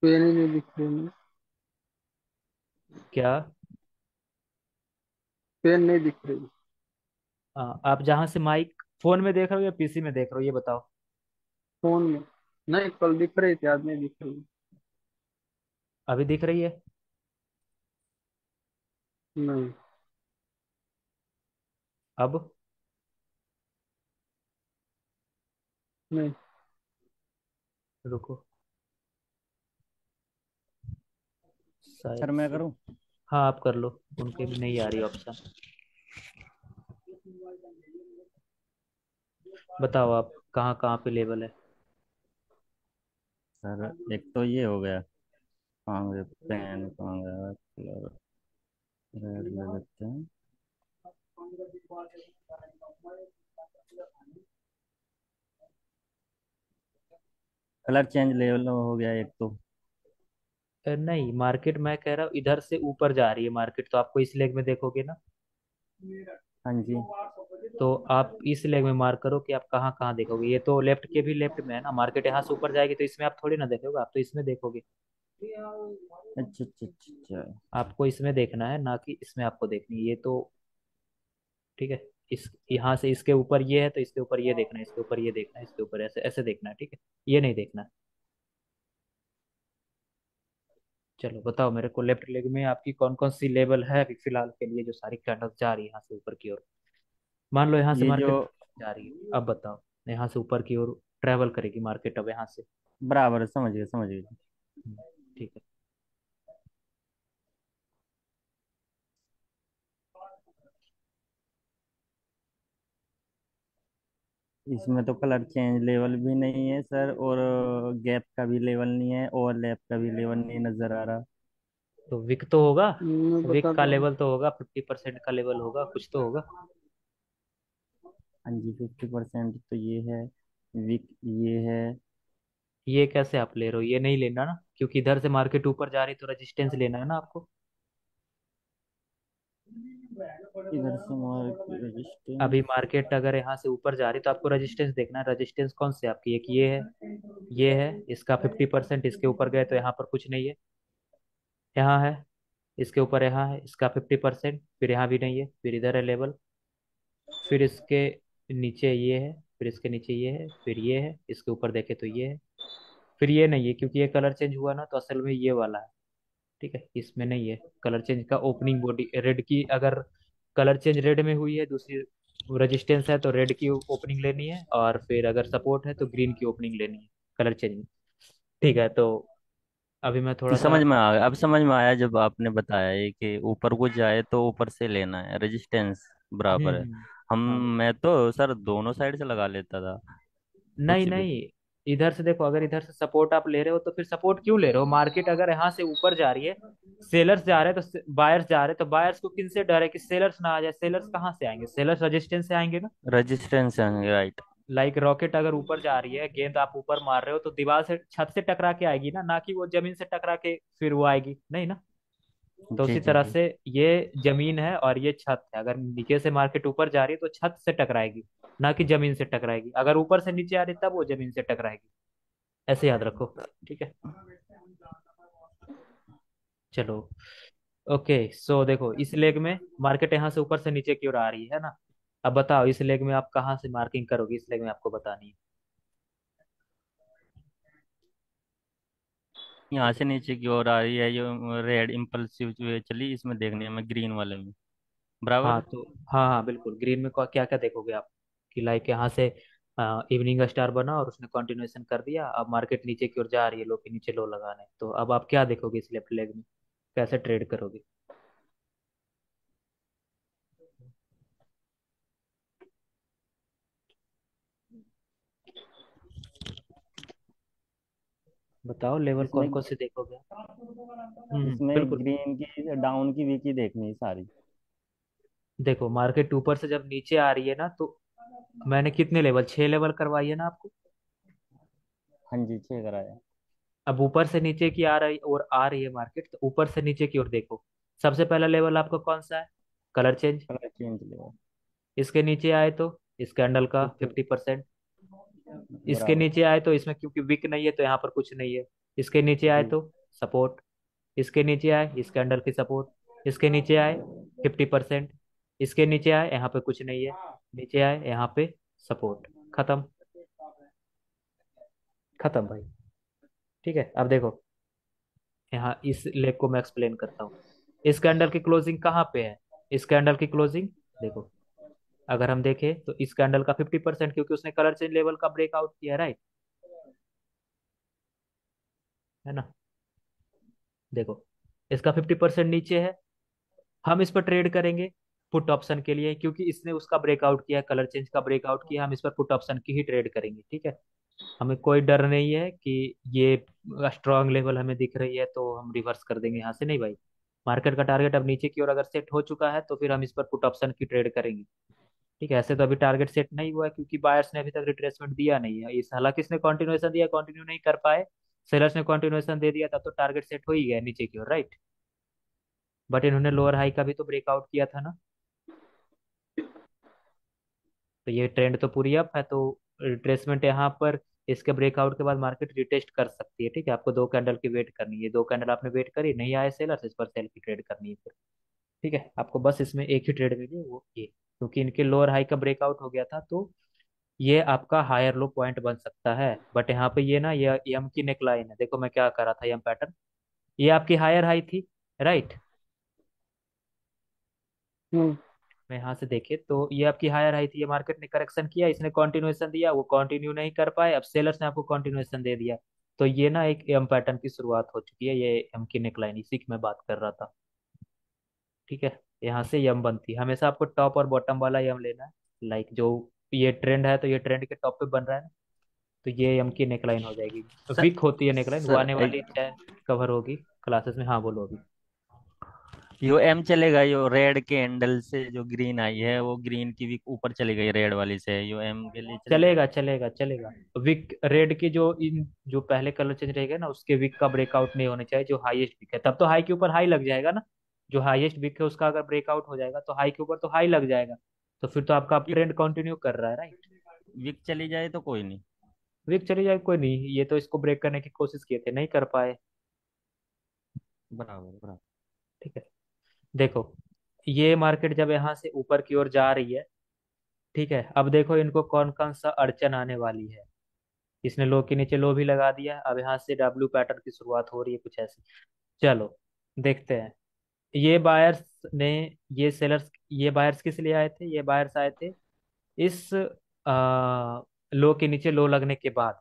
पेन ही नहीं दिख रही। क्या? पेन नहीं दिख रही। हाँ, आप जहाँ से माइक फोन में देख रहे हो या पीसी में देख रहे हो ये बताओ। फोन में। नहीं, कल दिख रही थी, आज नहीं दिख रही। अभी दिख रही है? नहीं। अब? नहीं। रुको, शायद सर मैं से। करूं? हाँ, आप कर लो, उनके भी नहीं आ रही ऑप्शन। बताओ आप कहाँ कहाँ पे लेवल है। सर एक तो ये हो गया, कहाँ गया पेन, कहाँ गया कलर? रेड ले लेते हैं। कलर चेंज लेवल हो गया एक तो। नहीं, मार्केट मैं कह रहा हूँ इधर से ऊपर जा रही है मार्केट, तो आपको इस लेग में देखोगे ना। हाँ जी। तो आप इस लेग में मार्क करो कि आप कहाँ कहाँ देखोगे। ये तो लेफ्ट के भी लेफ्ट में है ना, मार्केट यहाँ से ऊपर जाएगी तो इसमें आप थोड़ी ना देखोगे, आप तो इसमें देखोगे। अच्छा अच्छा अच्छा अच्छा। आपको इसमें देखना है ना कि इसमें आपको देखनी है, ये तो। ठीक है। इस यहाँ से इसके ऊपर ये है तो इसके ऊपर ये देखना है, इसके ऊपर ये देखना है, इसके ऊपर ऐसे ऐसे देखना है, ठीक है। ये नहीं देखना है। चलो बताओ मेरे को, लेफ्ट लेग में आपकी कौन कौन सी लेवल है अभी फिलहाल के लिए, जो सारी कैंडल्स जा रही है यहाँ से ऊपर की ओर। मान लो यहाँ से ये जो मार्केट जा रही है, अब बताओ। यहाँ से ऊपर की ओर ट्रेवल करेगी मार्केट अब यहाँ से। बराबर है, समझ गए समझ गए। हम्म, ठीक है। इसमें तो कलर चेंज लेवल भी नहीं है सर, और गैप का भी लेवल नहीं है, ओवरलैप का भी लेवल नहीं नजर आ रहा। तो विक तो होगा, मैं विक का बताता हूँ। लेवल तो होगा, 50% का लेवल होगा, कुछ तो होगा। हाँ जी, 50% तो ये है। वीक ये है। ये कैसे आप ले रहे हो? ये नहीं लेना ना, क्योंकि इधर से मार्केट ऊपर जा रही है तो रेजिस्टेंस लेना है ना आपको। इधर से मार्क अभी रेजिस्टेंस। मार्केट अगर यहाँ से ऊपर जा रही तो आपको रेजिस्टेंस देखना है। रेजिस्टेंस कौन से आपकी, एक ये है, इसका 50%, इसके ऊपर गए तो यहाँ पर कुछ नहीं है, यहाँ है, इसके ऊपर यहाँ है, इसका 50%, फिर यहाँ भी नहीं है, फिर इधर है लेवल, फिर इसके नीचे ये है, फिर इसके नीचे ये है, फिर ये है, इसके ऊपर देखे तो ये है, फिर ये नहीं है, क्योंकि ये कलर चेंज हुआ ना तो असल में ये वाला है। ठीक है, इसमें नहीं है कलर चेंज का। ओपनिंग बॉडी रेड की, अगर कलर चेंज रेड में हुई है, दूसरी रेजिस्टेंस है तो रेड की ओपनिंग लेनी है, और फिर अगर सपोर्ट है तो ग्रीन की ओपनिंग लेनी है कलर चेंज में। ठीक है, तो अभी मैं जी थोड़ा सा। समझ में आ गया, अब समझ में आया जब आपने बताया है कि ऊपर को जाए तो ऊपर से लेना है, रेजिस्टेंस बराबर है। हम हाँ, मैं तो सर दोनों साइड से लगा लेता था, नहीं कुछ भी। नहीं, इधर से देखो, अगर इधर से सपोर्ट आप ले रहे हो तो फिर सपोर्ट क्यों ले रहे हो? मार्केट अगर यहाँ से ऊपर जा रही है, सेलर्स जा रहे हैं तो बायर्स जा रहे हैं, तो बायर्स को किन से डर है कि सेलर्स ना आ जाए? सेलर्स कहाँ से आएंगे? सेलर्स रेजिस्टेंस से आएंगे ना। रेजिस्टेंस है, राइट। लाइक रॉकेट अगर ऊपर जा रही है, गेंद आप ऊपर मार रहे हो तो दीवार से, छत से टकरा के आएगी ना, ना कि वो जमीन से टकरा के फिर वो आएगी, नहीं ना। तो जी उसी जी तरह जी। से ये जमीन है और ये छत है, अगर नीचे से मार्केट ऊपर जा रही है तो छत से टकराएगी, ना कि जमीन से टकराएगी। अगर ऊपर से नीचे आ रही है तब वो जमीन से टकराएगी। ऐसे याद रखो। ठीक है, चलो। ओके, सो देखो इस लेग में मार्केट यहाँ से ऊपर से नीचे की ओर आ रही है ना। अब बताओ इस लेग में आप कहाँ से मार्किंग करोगे, इस लेग में आपको बतानी है। यहाँ से नीचे की ओर आ रही है जो रेड इम्पल्सिव जो है चली, इसमें देखनी है हमें ग्रीन वाले में। हाँ बराबर। तो, हाँ हाँ बिल्कुल, ग्रीन में क्या क्या देखोगे आप, कि लाइक यहाँ से इवनिंग स्टार बना और उसने कंटिन्यूएशन कर दिया, अब मार्केट नीचे की ओर जा रही है, लो के नीचे लो लगाने, तो अब आप क्या देखोगे इस लेफ्ट लेग में, कैसे ट्रेड करोगे। बताओ लेवल कौन इसमें कौन से देखोगे आप? इसमें बिल्कुल। ग्रीन की डाउन की वीक ही देखनी है सारी। देखो मार्केट ऊपर से जब नीचे आ रही है ना, तो मैंने कितने लेवल, 6 लेवल करवाई है ना आपको। हाँ जी, 6 कराया। अब ऊपर से नीचे की आ रही और आ रही है मार्केट, तो ऊपर से नीचे की ओर देखो। सबसे पहला लेवल आपका कौन सा है, कलर चेंज। कलर चेंज लेगा। इसके नीचे आए तो इस कैंडल का 50। 50%। इसके बराबर। नीचे आए तो इसमें क्योंकि विक नहीं है तो यहाँ पर कुछ नहीं है। इसके नीचे आए जी। तो सपोर्ट। इसके नीचे आए इस कैंडल की सपोर्ट। इसके नीचे आए 50%। इसके नीचे आए यहाँ पे कुछ नहीं है। नीचे आए यहाँ पे सपोर्ट। खत्म। खत्म भाई। ठीक है, अब देखो यहाँ इस लेग को मैं एक्सप्लेन करता हूँ। इस कैंडल की क्लोजिंग कहाँ पे है, इस कैंडल की क्लोजिंग देखो। अगर हम देखें तो इस कैंडल का 50%, क्योंकि उसने कलर चेंज लेवल का ब्रेकआउट किया, राइट, है ना। देखो इसका 50% नीचे है, हम इस पर ट्रेड करेंगे पुट ऑप्शन के लिए, क्योंकि इसने उसका ब्रेकआउट किया, कलर चेंज का ब्रेकआउट किया, हम इस पर पुट ऑप्शन की ही ट्रेड करेंगे। ठीक है, हमें कोई डर नहीं है कि ये स्ट्रांग लेवल हमें दिख रही है तो हम रिवर्स कर देंगे यहाँ से, नहीं भाई। मार्केट का टारगेट अब नीचे की ओर अगर सेट हो चुका है तो फिर हम इस पर पुट ऑप्शन की ट्रेड करेंगे। ठीक है, ऐसे तो अभी टारगेट सेट नहीं हुआ है क्योंकि बायर्स ने अभी तक रिट्रेसमेंट दिया नहीं है, इस हालांकि इसने कंटिन्यूएशन दिया, कंटिन्यू नहीं कर पाए। सेलर्स ने कंटिन्यूएशन दे दिया, तब तो टारगेट सेट हो ही गया नीचे की ओर, राइट। बट इन्होंने लोअर हाई का भी तो ब्रेकआउट किया था ना। तो ये ट्रेंड तो पूरी अप है, तो रिट्रेसमेंट यहाँ पर इसके ब्रेकआउट के बाद मार्केट रिटेस्ट कर सकती है। ठीक है, आपको 2 कैंडल की वेट करनी है, 2 कैंडल आपने वेट करी, नहीं आए सेलर्स, इस पर सेल की ट्रेड करनी है फिर। ठीक है, आपको बस इसमें एक ही ट्रेड मिली, वो ये, क्योंकि इनके लोअर हाई का ब्रेकआउट हो गया था, तो ये आपका हायर लो पॉइंट बन सकता है। बट यहाँ पे ये ना, ये यम की नेक लाइन है, देखो मैं क्या कर रहा था, यम पैटर्न, ये आपकी हायर हाई थी, राइट। हम्म। मैं यहाँ से देखे तो ये आपकी हायर हाई थी, ये मार्केट ने करेक्शन किया, इसने कंटिन्यूएशन दिया, वो कंटिन्यू नहीं कर पाए, अब सेलर्स ने आपको कंटिन्यूएशन दे दिया। तो ये ना एक एम पैटर्न की शुरुआत हो चुकी है, ये एम की नेकलाइन, इसी की मैं बात कर रहा था। ठीक है, यहाँ से यम बनती है, हमेशा आपको टॉप और बॉटम वाला यम लेना है। लाइक जो ये ट्रेंड है तो ये ट्रेंड के टॉप पे बन रहा है ना, तो ये यम की नेकलाइन हो जाएगी। सर विक होती है नेकलाइन, वो सर आने वाली कवर होगी क्लासेस में। हाँ बोलो अभी। यो एम चलेगा, यो रेड के हैंडल से जो ग्रीन आई है वो ग्रीन की वीक ऊपर चली गई रेड वाली से, यो एम के लिए चलेगा। चलेगा चलेगा चलेगा। विक रेड की जो इन जो पहले कलर चेंज रहेगा ना, उसके विक का ब्रेकआउट नहीं होना चाहिए, जो हाईएस्ट विक है, तब तो हाई के ऊपर हाई लग जाएगा ना। जो हाईएस्ट विक है उसका अगर ब्रेकआउट हो जाएगा तो हाई के ऊपर तो हाई लग जाएगा, तो फिर तो आपका वीक ट्रेंड कंटिन्यू कर रहा है, राइट। वीक चली जाए तो कोई नहीं। विक चली जाए कोई नहीं, ये तो इसको ब्रेक करने की कोशिश किए थे, नहीं कर पाए। बराबर बराबर। ठीक है, देखो ये मार्केट जब यहाँ से ऊपर की ओर जा रही है, ठीक है, अब देखो इनको कौन कौन सा अड़चन आने वाली है। इसने लो के नीचे लो भी लगा दिया, अब यहाँ से डब्ल्यू पैटर्न की शुरुआत हो रही है कुछ ऐसी। चलो देखते हैं। ये बायर्स ने, ये सेलर्स, ये बायर्स किस लिए आए थे, ये बायर्स आए थे इस लो के नीचे लो लगने के बाद,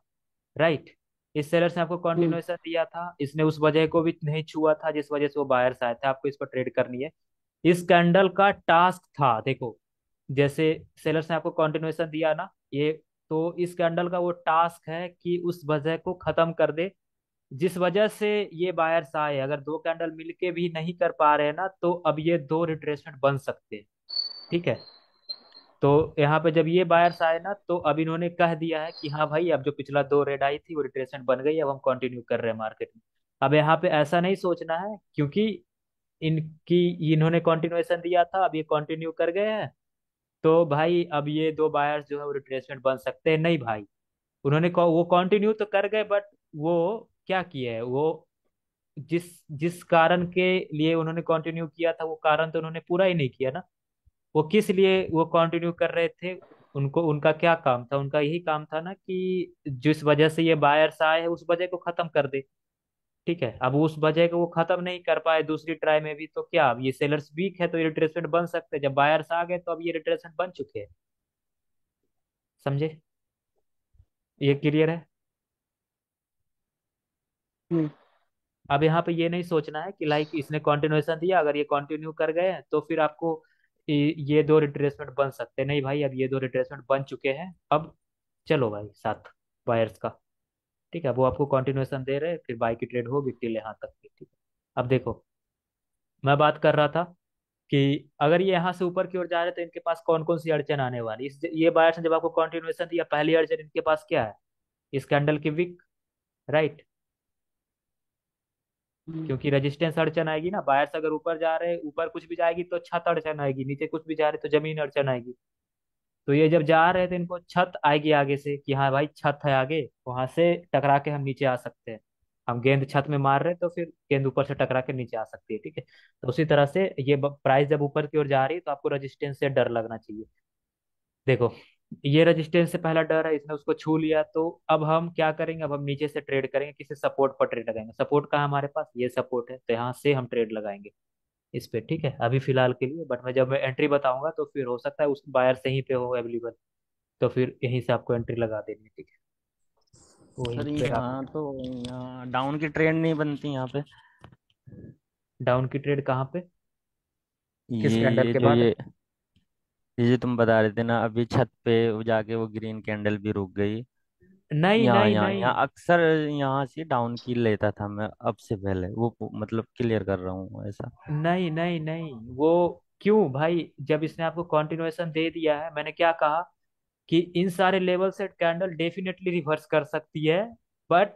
राइट। इस सेलर्स ने आपको हम्म। कंटिन्यूएशन दिया था, इसने उस वजह को भी नहीं छुआ था जिस वजह से वो बायर्स आए थे, आपको इस पर ट्रेड करनी है। इस कैंडल का टास्क था, देखो जैसे सेलर्स ने आपको कंटिन्यूएशन दिया ना ये, तो इस कैंडल का वो टास्क है कि उस वजह को खत्म कर दे जिस वजह से ये बायर्स आए। अगर 2 कैंडल मिलके भी नहीं कर पा रहे हैं ना, तो अब ये 2 रिट्रेसमेंट बन सकते हैं। ठीक है, तो यहाँ पे जब ये बायर्स आए ना, तो अब इन्होंने कह दिया है कि हाँ भाई, अब जो पिछला दो रेड आई थी वो रिट्रेसमेंट बन गई, अब हम कंटिन्यू कर रहे हैं मार्केट में। अब यहाँ पे ऐसा नहीं सोचना है, क्योंकि इनकी इन्होंने कंटिन्यूएशन दिया था, अब ये कंटिन्यू कर गए हैं, तो भाई अब ये दो बायर्स जो है वो रिट्रेसमेंट बन सकते हैं, नहीं भाई। वो कंटिन्यू तो कर गए, बट वो क्या किए है, वो जिस जिस कारण के लिए उन्होंने कंटिन्यू किया था, वो कारण तो उन्होंने पूरा ही नहीं किया ना। वो किस लिए वो कंटिन्यू कर रहे थे, उनको उनका क्या काम था, उनका यही काम था ना कि जिस वजह से ये बायर्स आए हैं उस वजह को खत्म कर दे। ठीक है, अब उस वजह को वो खत्म नहीं कर पाए दूसरी ट्राई में भी, तो क्या अब ये सेलर्स वीक है तो ये रिट्रेसमेंट बन सकते हैं, जब बायर्स आ गए तो अब ये रिट्रेसमेंट बन चुके हैं। समझे? ये क्लियर है? हम्म। अब यहाँ पे ये नहीं सोचना है कि लाइक इसने कंटिन्यूएशन दिया, अगर ये कंटिन्यू कर गए हैं तो फिर आपको ये दो रिट्रेसमेंट बन सकते हैं, नहीं भाई, अब ये दो रिट्रेसमेंट बन चुके हैं, अब चलो भाई साथ बायर्स का। ठीक है, वो आपको कंटिन्यूएशन दे रहे हैं, फिर बाई की ट्रेड होगी टिल यहाँ तक की। ठीक है, अब देखो, मैं बात कर रहा था कि अगर ये यहाँ से ऊपर की ओर जा रहे हैं तो इनके पास कौन कौन सी अड़चन आने वाली, इस ये बायर्स ने जब आपको कंटिन्यूएशन दिया, पहली अड़चन इनके पास क्या है, इस कैंडल की विक, राइट। हम्म। क्योंकि रेजिस्टेंस अड़चन आएगी ना, बायर्स अगर ऊपर जा रहे हैं, ऊपर कुछ भी जाएगी तो छत अड़चन आएगी, नीचे कुछ भी जा रहे तो जमीन अड़चन आएगी। तो ये जब जा रहे थे, इनको छत आएगी आगे से कि हाँ भाई छत है आगे, वहां से टकरा के हम नीचे आ सकते हैं। हम गेंद छत में मार रहे हैं तो फिर गेंद ऊपर से टकरा के नीचे आ सकती है। ठीक है, तो उसी तरह से ये प्राइस जब ऊपर की ओर जा रही है तो आपको रेजिस्टेंस से डर लगना चाहिए। देखो, ये रेजिस्टेंस से पहला डर है, इसने उसको छू लिया, तो अब हम क्या करेंगे, अब हम नीचे से ट्रेड करेंगे, किसी सपोर्ट पर ट्रेड लगाएंगे। सपोर्ट कहाँ है हमारे पास, ये सपोर्ट है, तो यहाँ से हम ट्रेड लगाएंगे इस पे। ठीक है, अभी फिलहाल के लिए, बट मैं जब मैं एंट्री बताऊंगा तो फिर हो सकता है उस बायर से ही पे हो अवेलेबल, तो फिर यहीं से आपको एंट्री लगा देनी है। ठीक है, वहीं सर पे आप यहाँ तो यहाँ डाउन की ट्रेंड नहीं बनती यहाँ पे। डाउन की ट्रेड कहाँ पे, किस ये कैंडल ये के जो बाद? ये जो तुम बता रहे थे ना, अभी छत पे वो जाके वो ग्रीन कैंडल भी रुक गई। नहीं यहाँ नहीं यहाँ नहीं यहाँ अक्सर यहाँ से डाउन की लेता था मैं, अब से पहले वो मतलब क्लियर कर रहा हूँ ऐसा। नहीं नहीं नहीं, वो क्यों भाई, जब इसने आपको कंटिन्यूएशन दे दिया है, मैंने क्या कहा कि इन सारे लेवल से कैंडल डेफिनेटली रिवर्स कर सकती है, बट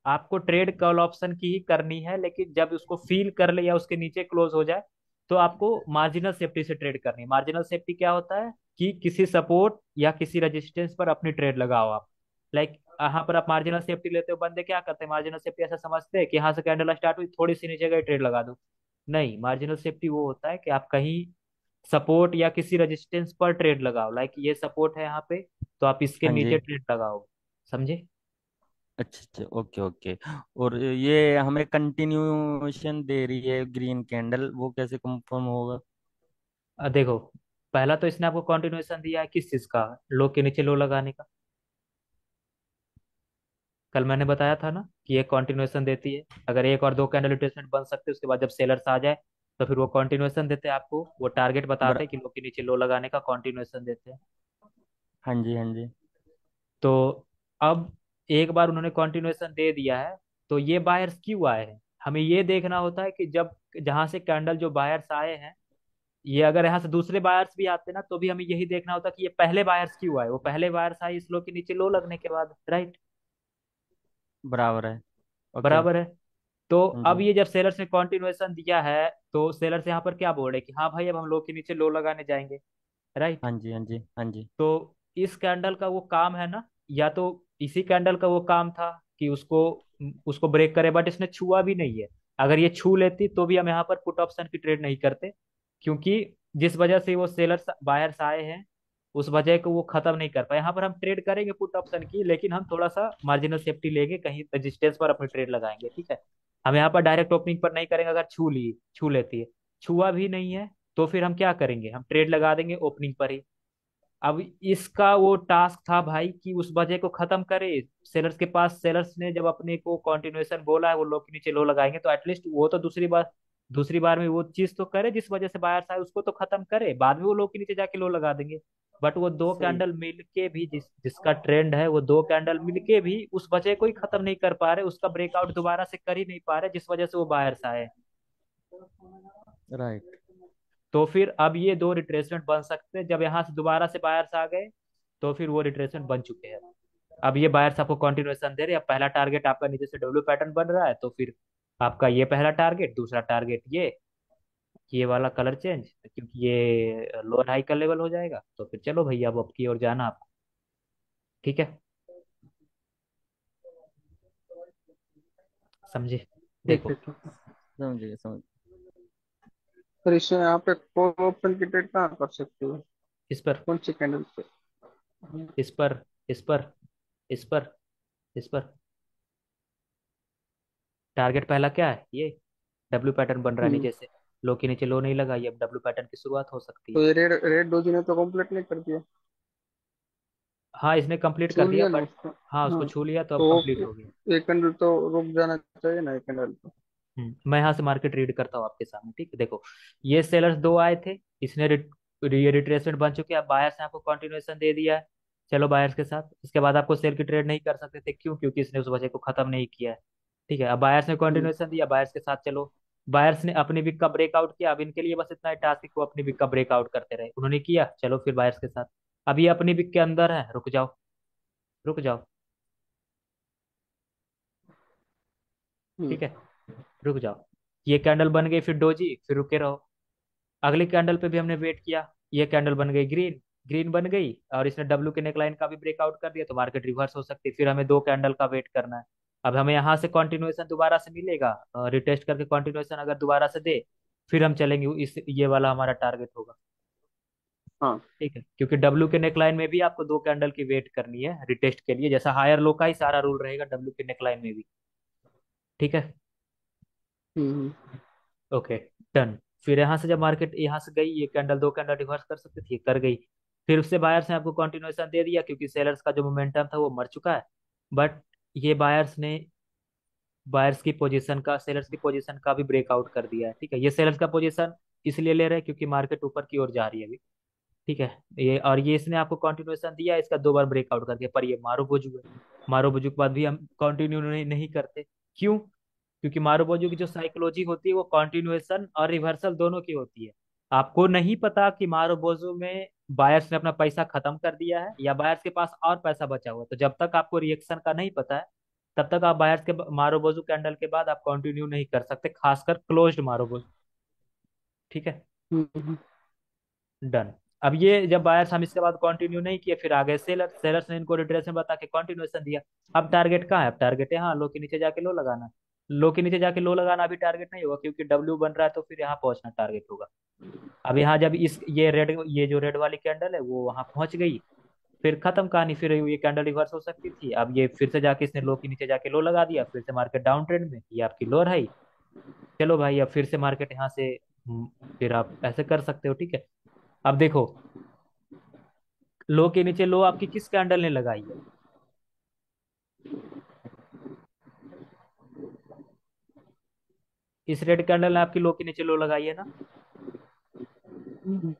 आपको ट्रेड कॉल ऑप्शन की ही करनी है, लेकिन जब उसको फील कर ले या उसके नीचे क्लोज हो जाए तो आपको मार्जिनल सेफ्टी से ट्रेड करनी है। मार्जिनल सेफ्टी क्या होता है कि किसी सपोर्ट या किसी रेजिस्टेंस पर अपनी ट्रेड लगाओ आप। लाइक यहाँ पर आप मार्जिनल सेफ्टी लेते हो, बंदे क्या करते हैं, मार्जिनल सेफ्टी ऐसा समझते हैं कि यहाँ से कैंडल स्टार्ट हुई, थोड़ी सी नीचे गई, ट्रेड लगा दो। नहीं, मार्जिनल सेफ्टी वो होता है कि आप कहीं सपोर्ट या किसी रेजिस्टेंस पर ट्रेड लगाओ, लाइक ये सपोर्ट है यहाँ पे, तो आप इसके हाँ नीचे जी। ट्रेड लगाओ। समझे? अच्छा अच्छा, ओके ओके। और ये हमें कंटिन्यूएशन दे रही है ग्रीन कैंडल, वो कैसे कंफर्म होगा? देखो, पहला तो इसने आपको कंटिन्यूएशन दिया है किस चीज का, लो के नीचे लो लगाने का। कल मैंने बताया था ना कि ये कंटिन्यूएशन देती है, अगर एक और दो कैंडल रिट्रेसमेंट बन सकते हैं, उसके बाद जब सेलर्स आ जाए तो फिर वो कंटिन्यूएशन देते हैं आपको, वो टारगेट बताते बर हैं कि लो के नीचे लो लगाने का कंटिन्यूएशन देते हैं। हाँ जी हाँ जी। तो अब एक बार उन्होंने कंटिन्यूएशन दे दिया है, तो ये बायर्स क्यों आए हैं, हमें ये देखना होता है कि जब जहां से कैंडल जो बायर्स आए हैं, ये अगर यहाँ से दूसरे बायर्स भी आते ना, तो भी हमें यही देखना होता कि ये पहले बायर्स क्यों आए, वो पहले बायर्स आए इस लो के नीचे लो लगने के बाद, राइट। बराबर है। ओके। बराबर है। तो हाँ अब जी ये जब सेलर्स ने कंटिन्यूएशन दिया है, तो सेलर्स यहाँ पर क्या बोल रहे हैं कि हाँ भाई अब हम लो के नीचे लो लगाने जाएंगे, राइट। हाँ जी हाँ जी हाँ जी। तो इस कैंडल का वो काम है ना, या तो इसी कैंडल का वो काम था कि उसको उसको ब्रेक करे, बट इसने छुआ भी नहीं है। अगर ये छू लेती तो भी हम यहाँ पर पुट ऑप्शन की ट्रेड नहीं करते, क्योंकि जिस वजह से वो सेलर्स बायर्स आए हैं, उस वजह को वो खत्म नहीं कर पाए। यहाँ पर हम ट्रेड करेंगे पुट ऑप्शन की, लेकिन हम थोड़ा सा मार्जिनल सेफ्टी लेंगे, कहीं रेजिस्टेंस पर अपनी ट्रेड लगाएंगे। ठीक है, हम यहाँ पर डायरेक्ट ओपनिंग पर नहीं करेंगे, अगर छू लेती है, छुआ भी नहीं है, तो फिर हम क्या करेंगे, हम ट्रेड लगा देंगे ओपनिंग पर ही। अब इसका वो टास्क था भाई कि उस वजह को खत्म करे। सेलर्स के पास, सेलर्स ने जब अपने को कंटिन्यूएशन बोला है, वो लो के नीचे लो लगाएंगे, तो एटलीस्ट वो तो दूसरी बार में वो चीज तो करे जिस वजह से बायर्स आए, उसको तो खत्म करे, बाद में वो लो के नीचे जाके लो लगा देंगे। बट वो दो सही। कैंडल मिल के भी, जिसका ट्रेंड है, वो दो कैंडल मिल के भी उस वजह को ही खत्म नहीं कर पा रहे, उसका ब्रेकआउट दोबारा से कर ही नहीं पा रहे, जिस वजह से वो बायर्स आए। राइट। तो फिर अब ये दो रिट्रेसमेंट बन सकते हैं। जब यहाँ से दोबारा से बायर्स आ गए तो फिर वो रिट्रेसमेंट बन चुके हैं। अब ये बायर्स आपको कंटिन्यूएशन दे रहे हैं। अब पहला टारगेट आपका नीचे से डब्ल्यू पैटर्न बन रहा है, तो फिर आपका ये पहला टारगेट, दूसरा टारगेट ये वाला कलर चेंज, क्योंकि ये लोअर हाई का लेवल हो जाएगा। तो फिर चलो भैया अब की ओर जाना आपको। ठीक है, समझे? ठीक देखो है ठीक है। समझिए समझ। सर इसमें यहाँ पे कॉल ऑप्शन की ट्रेड कहाँ कर सकते हो? इस पर, कौन सी कैंडल पे? हम्म। इस पर, इस पर, इस पर, इस पर। टारगेट पहला क्या है? ये डब्ल्यू पैटर्न बन रहा है नीचे से। लो के नीचे लो नहीं लगा, ये अब डब्ल्यू पैटर्न की शुरुआत हो सकती है। तो ये रेड रेड डोजी ने तो कंप्लीट नहीं कर दिया? हाँ, इसने कंप्लीट छू कर दिया लिया ना बट, उसको? हाँ उसको हाँ। छू लिया तो अब तो कंप्लीट हो गया। एक कैंडल तो रुक जाना चाहिए ना, एक कैंडल तो। मैं यहाँ से मार्केट रीड करता हूँ आपके सामने, ठीक है? देखो, ये सेलर्स दो आए थे, इसने ये रिट्रेसमेंट बन चुके हैं। अब बायर्स ने आपको कंटिन्यूएशन दे दिया है, चलो बायर्स के साथ। इसके बाद आपको सेल की ट्रेड नहीं कर सकते थे, क्यों? क्योंकि इसने उस वजह को खत्म नहीं किया है। ठीक है, अब बायर्स ने हम्म। कंटिन्यूएशन दिया, बायर्स के साथ चलो। बायर्स ने अपनी विक का ब्रेकआउट किया। अब इनके लिए बस इतना ही टास्क है कि वो अपनी विक का ब्रेकआउट करते रहे। उन्होंने किया, चलो फिर बायर्स के साथ। अब ये अपनी विक के अंदर है, रुक जाओ, रुक जाओ। हम्म। ठीक है, रुक जाओ। ये कैंडल बन गई फिर डोजी, फिर रुके रहो। अगली कैंडल पे भी हमने वेट किया, ये कैंडल बन गई ग्रीन, ग्रीन बन गई और इसने डब्ल्यू के नेकलाइन का भी ब्रेकआउट कर दिया, तो मार्केट रिवर्स हो सकती है। फिर हमें दो कैंडल का वेट करना है। अब हमें यहाँ से कंटिन्यूएशन दोबारा से मिलेगा, रिटेस्ट करके कंटिन्यूएशन अगर दोबारा से दे, फिर हम चलेंगे। इस ये वाला हमारा टारगेट होगा। हाँ। ठीक है, क्योंकि डब्ल्यू के नेकलाइन में भी आपको दो कैंडल की वेट करनी है रिटेस्ट के लिए, जैसा हायर लो का ही सारा रूल रहेगा डब्ल्यू के नेकलाइन में भी। ठीक है, हम्म। Okay, done. फिर यहाँ से जब मार्केट यहाँ से गई, ये कैंडल दो कैंडल रिवर्स कर सकती थी, कर गई। फिर उससे बायर्स ने आपको कंटिन्यूएशन दे दिया, क्योंकि सेलर्स का जो मोमेंटम था वो मर चुका है। बट ये बायर्स ने बायर्स की पोजीशन का, सेलर्स की पोजीशन का भी ब्रेकआउट कर दिया है। ठीक है, ये सेलर्स का पोजीशन इसलिए ले रहे हैं क्योंकि मार्केट ऊपर की ओर जा रही है अभी। ठीक है, ये और ये इसने आपको कंटिन्यूएशन दिया है, इसका दो बार ब्रेकआउट कर दिया, पर ये मारो बोझू है। मारो बोझू के बाद भी हम कंटिन्यू नहीं करते, क्यों? क्योंकि मारुबोजू की जो साइकोलॉजी होती है वो कॉन्टिन्यूएशन और रिवर्सल दोनों की होती है। आपको नहीं पता कि मारुबोजू में बायर्स ने अपना पैसा खत्म कर दिया है या बायर्स के पास और पैसा बचा हुआ है। तो जब तक आपको रिएक्शन का नहीं पता है, तब तक आप बायर्स के मारुबोजू कैंडल के बाद आप कंटिन्यू नहीं कर सकते, खासकर क्लोज्ड मारुबोजू। ठीक है, हम्म। डन। अब ये जब बायर्स, हम इसके बाद कंटिन्यू नहीं किए, फिर आ गए सेलर, सेलर्स ने इनको रिट्रेसमेंट बता के कंटिन्यूएशन दिया। अब टारगेट कहाँ है? अब टारगेट है हाँ, लो के नीचे जाके लो लगाना है। लो के नीचे जाके लो लगाना अभी टारगेट नहीं होगा, क्योंकि डब्ल्यू बन रहा है, तो फिर यहाँ पहुंचना टारगेट होगा। अब यहाँ जब इस ये जो रेड वाली कैंडल है वो वहां पहुंच गई, फिर खत्म कहानी। फिर ये कैंडल रिवर्स हो सकती थी। अब ये फिर से जाके इसने लो के नीचे जाके लो लगा दिया, फिर से मार्केट डाउन ट्रेंड में, ये आपकी लोअर हाई। चलो भाई, अब फिर से मार्केट यहाँ से फिर आप ऐसे कर सकते हो। ठीक है, अब देखो, लो के नीचे लो आपकी किस कैंडल ने लगाई है? इस रेड कैंडल ने आपकी लो के नीचे लो लगाई है ना? हम्म।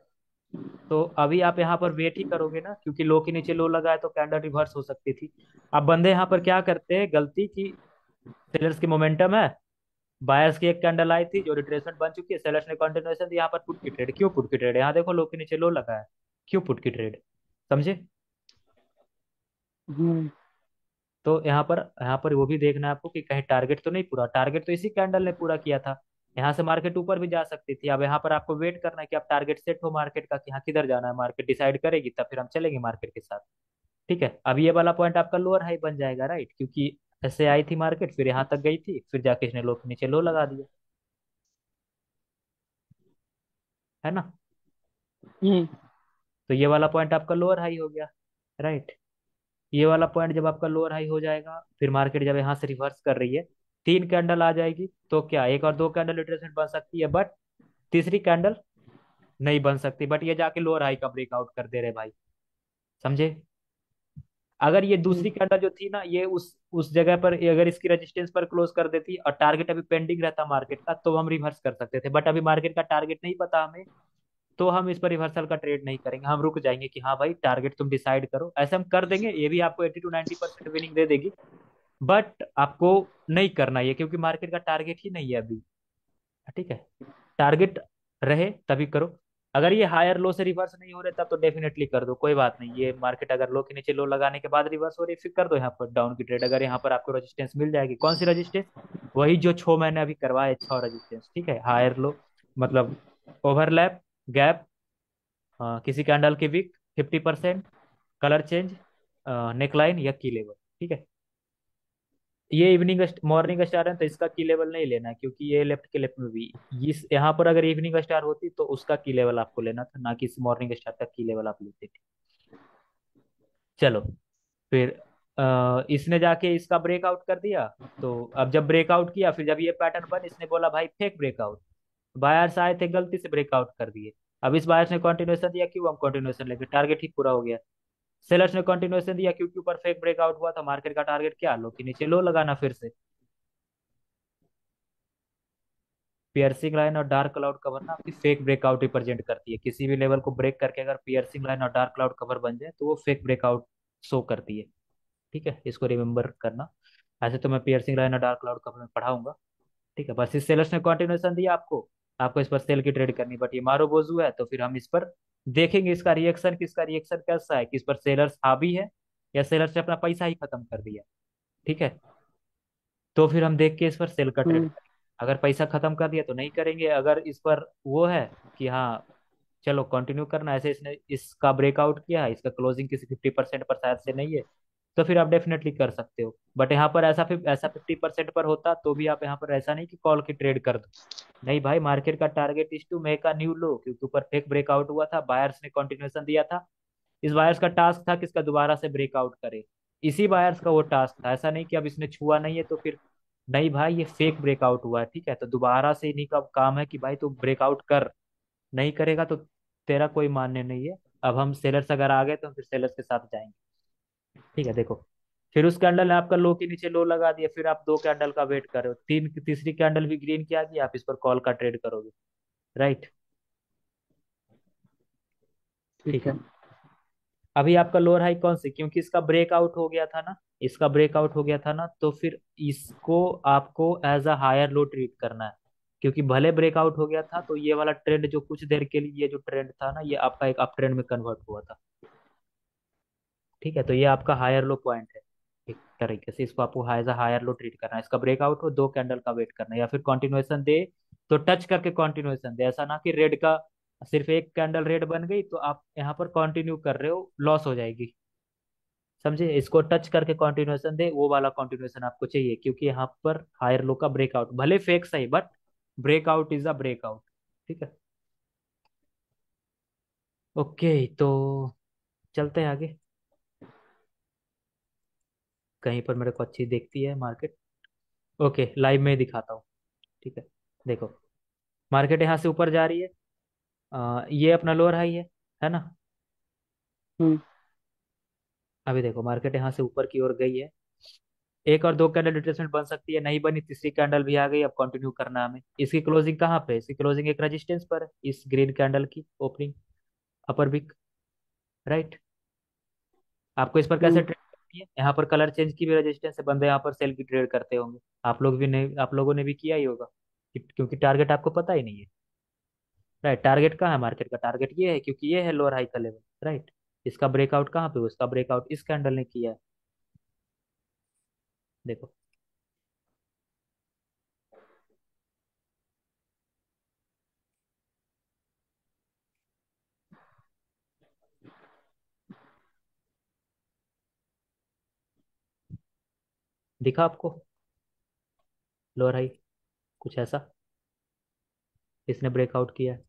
तो अभी आप यहाँ पर वेट ही करोगे ना, क्योंकि लो के नीचे लो लगा है तो कैंडल रिवर्स हो सकती थी। अब बंदे यहाँ पर क्या करते हैं गलती की, सेलर्स की मोमेंटम है, बायर्स की एक कैंडल आई थी जो रिट्रेसमेंट बन चुकी है, सेलर्स ने कंटिन्यूएशन दी, यहाँ पर पुट की ट्रेड। क्यों पुट की ट्रेड? यहाँ देखो लो के नीचे लो लगा है, क्यों पुट की ट्रेड? समझे? हम्म। तो यहाँ पर वो भी देखना है आपको कि कहीं टारगेट तो नहीं पूरा, टारगेट तो इसी कैंडल ने पूरा किया था। यहाँ से मार्केट ऊपर भी जा सकती थी। अब यहाँ पर आपको वेट करना है कि अब टारगेट सेट हो मार्केट का कि हाँ किधर जाना है, मार्केट डिसाइड करेगी, तब फिर हम चलेंगे मार्केट के साथ। ठीक है, अब ये वाला पॉइंट आपका लोअर हाई बन जाएगा, राइट? क्योंकि ऐसे आई थी मार्केट, फिर यहाँ तक गई थी, फिर जाके इसने लो के नीचे लो लगा दिया, है ना? हम्म। तो ये वाला पॉइंट आपका लोअर हाई हो गया, राइट? ये वाला पॉइंट जब आपका लोअर हाई हो जाएगा, फिर मार्केट जब यहाँ से रिवर्स कर रही है, तीन कैंडल आ जाएगी, तो क्या एक और दो कैंडल रिट्रेसमेंट बन सकती है, बट तीसरी कैंडल नहीं बन सकती। बट ये जाके लोअर हाई का ब्रेकआउट कर दे रहे भाई, समझे? अगर ये दूसरी हम्म। कैंडल जो थी ना, ये उस जगह पर अगर इसकी रेजिस्टेंस पर क्लोज कर देती और टारगेट अभी पेंडिंग रहता मार्केट का, तो हम रिवर्स कर सकते थे। बट अभी मार्केट का टारगेट नहीं पता हमें, तो हम इस पर रिवर्सल का ट्रेड नहीं करेंगे। हम रुक जाएंगे कि हाँ भाई टारगेट तुम डिसाइड करो, ऐसे हम कर देंगे, ये भी आपको 80 to 90% विनिंग दे देगी। बट आपको नहीं करना ये, क्योंकि मार्केट का टारगेट ही नहीं है अभी। ठीक है, टारगेट रहे तभी करो। अगर ये हायर लो से रिवर्स नहीं हो रहे तब तो डेफिनेटली कर दो, कोई बात नहीं। ये मार्केट अगर लो के नीचे लो लगाने के बाद रिवर्स हो रही है, फिर कर दो यहाँ पर डाउन की ट्रेड। अगर यहाँ पर आपको रेजिस्टेंस मिल जाएगी, कौन सी रेजिस्टेंस? वही जो 6 महीने अभी करवाए, 6 रेजिस्टेंस, ठीक है। हायर लो मतलब ओवरलैप, गैप, किसी कैंडल की विक, 50%, कलर चेंज, नेकलाइन या की लेवल, ठीक है। ये इवनिंग मॉर्निंग स्टार है तो इसका की लेवल नहीं लेना है, क्योंकि ये लेफ्ट के लेफ्ट में भी, इस यहाँ पर अगर इवनिंग स्टार होती तो उसका की लेवल आपको लेना था, ना कि इस मॉर्निंग स्टार का की लेवल आप लेते थे। चलो, फिर इसने जाके इसका ब्रेकआउट कर दिया। तो अब जब ब्रेकआउट किया, फिर जब ये पैटर्न बन, इसने बोला भाई फेक ब्रेकआउट। बायर्स आए थे, गलती से ब्रेकआउट कर दिए। अब इस बायर्स ने कंटिन्यूएशन दिया, क्यों? हम कंटिन्यूएशन लेके टारगेट ही पूरा हो गया। सेलर्स ने कंटिन्यूएशन दिया, क्योंकि ऊपर फेक ब्रेकआउट हुआ था। मार्केट का टारगेट क्या? लो के नीचे लो लगाना फिर से। पियर्सिंग लाइन और डार्क क्लाउड कवर ना आपकी फेक ब्रेकआउट रिप्रेजेंट करती है। किसी भी लेवल को ब्रेक करके अगर पियर्सिंग लाइन और डार्क क्लाउड कवर बन जाए तो वो फेक ब्रेकआउट शो करती है, ठीक है। इसको रिमेंबर करना। ऐसे तो मैं पियर्सिंग लाइन और डार्क क्लाउड कवर में पढ़ाऊंगा, ठीक है। बस इस सेलर्स ने कंटिन्यूएशन दिया आपको, आपको इस पर सेल की ट्रेड करनी, बट ये मारो बोझू है, तो फिर हम इस पर देखेंगे इसका रिएक्शन, किसका रिएक्शन कैसा है, किस पर सेलर्स हावी है या सेलर्स ने अपना पैसा ही खत्म कर दिया, ठीक है। तो फिर हम देख के इस पर सेल का ट्रेड हम्म। करेंगे। अगर पैसा खत्म कर दिया तो नहीं करेंगे। अगर इस पर वो है कि हाँ चलो कंटिन्यू करना, ऐसे इसने इसका ब्रेकआउट किया है, इसका क्लोजिंग किसी 50% पर शायद से नहीं है, तो फिर आप डेफिनेटली कर सकते हो। बट यहाँ पर ऐसा ऐसा 50% पर होता तो भी आप यहाँ पर ऐसा नहीं कि कॉल की ट्रेड कर दो। नहीं भाई, मार्केट का target is to make a new low, क्योंकि ऊपर फेक ब्रेकआउट हुआ था, बायर्स ने कंटिन्यूएशन दिया था। इस बायर्स का टास्क था कि इसका दोबारा से ब्रेकआउट करे। इसी बायर्स का वो टास्क था, ऐसा नहीं कि अब इसने छुआ नहीं है तो फिर नहीं भाई, ये फेक ब्रेकआउट हुआ है, ठीक है। तो दोबारा से इन्हीं का काम है कि भाई तू ब्रेकआउट कर, नहीं करेगा तो तेरा कोई मान्य नहीं है। अब हम सेलर्स अगर आ गए तो हम फिर सेलर्स के साथ जाएंगे, ठीक है। देखो, फिर उस कैंडल ने आपका लो के नीचे लो लगा दिया, फिर आप 2 कैंडल का वेट कर रहे हो, तीसरी कैंडल भी ग्रीन की आ गई, आप इस पर कॉल का ट्रेड करोगे, राइट, ठीक ठीक है। है। अभी आपका लोअर हाई कौन सी, क्योंकि इसका ब्रेकआउट हो गया था ना, इसका ब्रेकआउट हो गया था ना, तो फिर इसको आपको as a higher low treat करना है। क्योंकि भले ब्रेकआउट हो गया था तो ये वाला ट्रेंड जो कुछ देर के लिए, ये जो ट्रेंड था ना, ये आपका एक अप ट्रेंड में कन्वर्ट हुआ था, ठीक है। तो ये आपका हायर लो पॉइंट है, एक तरीके से इसको आपको as a higher low treat करना है। इसका ब्रेकआउट हो, 2 कैंडल का वेट करना है, या फिर कंटिन्यूएशन दे तो टच करके कंटिन्यूएशन दे। ऐसा ना कि रेड का सिर्फ एक कैंडल रेड बन गई तो आप यहाँ पर कंटिन्यू कर रहे हो, लॉस हो जाएगी, समझे। इसको टच करके कंटिन्यूएशन दे, वो वाला कंटिन्यूएशन आपको चाहिए, क्योंकि यहाँ पर हायर लो का ब्रेकआउट भले फेक सही, but breakout is a breakout, ठीक है। ओके, तो चलते हैं आगे। कहीं पर मेरे को अच्छी देखती है मार्केट। ओके, लाइव में ही दिखाता हूँ, ठीक है। देखो, मार्केट यहाँ से ऊपर जा रही है, ये अपना लोअर हाई है ना। हम्म। अभी देखो, मार्केट यहाँ से ऊपर की ओर गई है, एक और 2 कैंडल रिट्रेसमेंट बन सकती है, नहीं बनी, तीसरी कैंडल भी आ गई, अब कंटिन्यू करना है हमें। इसकी क्लोजिंग कहाँ पे है? इसकी क्लोजिंग एक रेजिस्टेंस पर है, इस ग्रीन कैंडल की ओपनिंग, अपर विक, राइट। आपको इस पर कैसे हम्म। ट्रेड करनी है? यहाँ पर कलर चेंज की भी रेजिस्टेंस है, बंदे यहाँ पर सेल की ट्रेड करते होंगे। आप लोग भी नहीं, आप लोगों ने भी किया ही होगा, क्योंकि टारगेट आपको पता ही नहीं है, राइट। टारगेट कहाँ है? मार्केट का टारगेट ये है, क्योंकि ये है लोअर हाई का लेवल, राइट। इसका ब्रेकआउट कहाँ पे? उसका ब्रेकआउट इस कैंडल ने किया है, देखो। दिखा आपको लोअर हाई कुछ ऐसा? इसने ब्रेकआउट किया है,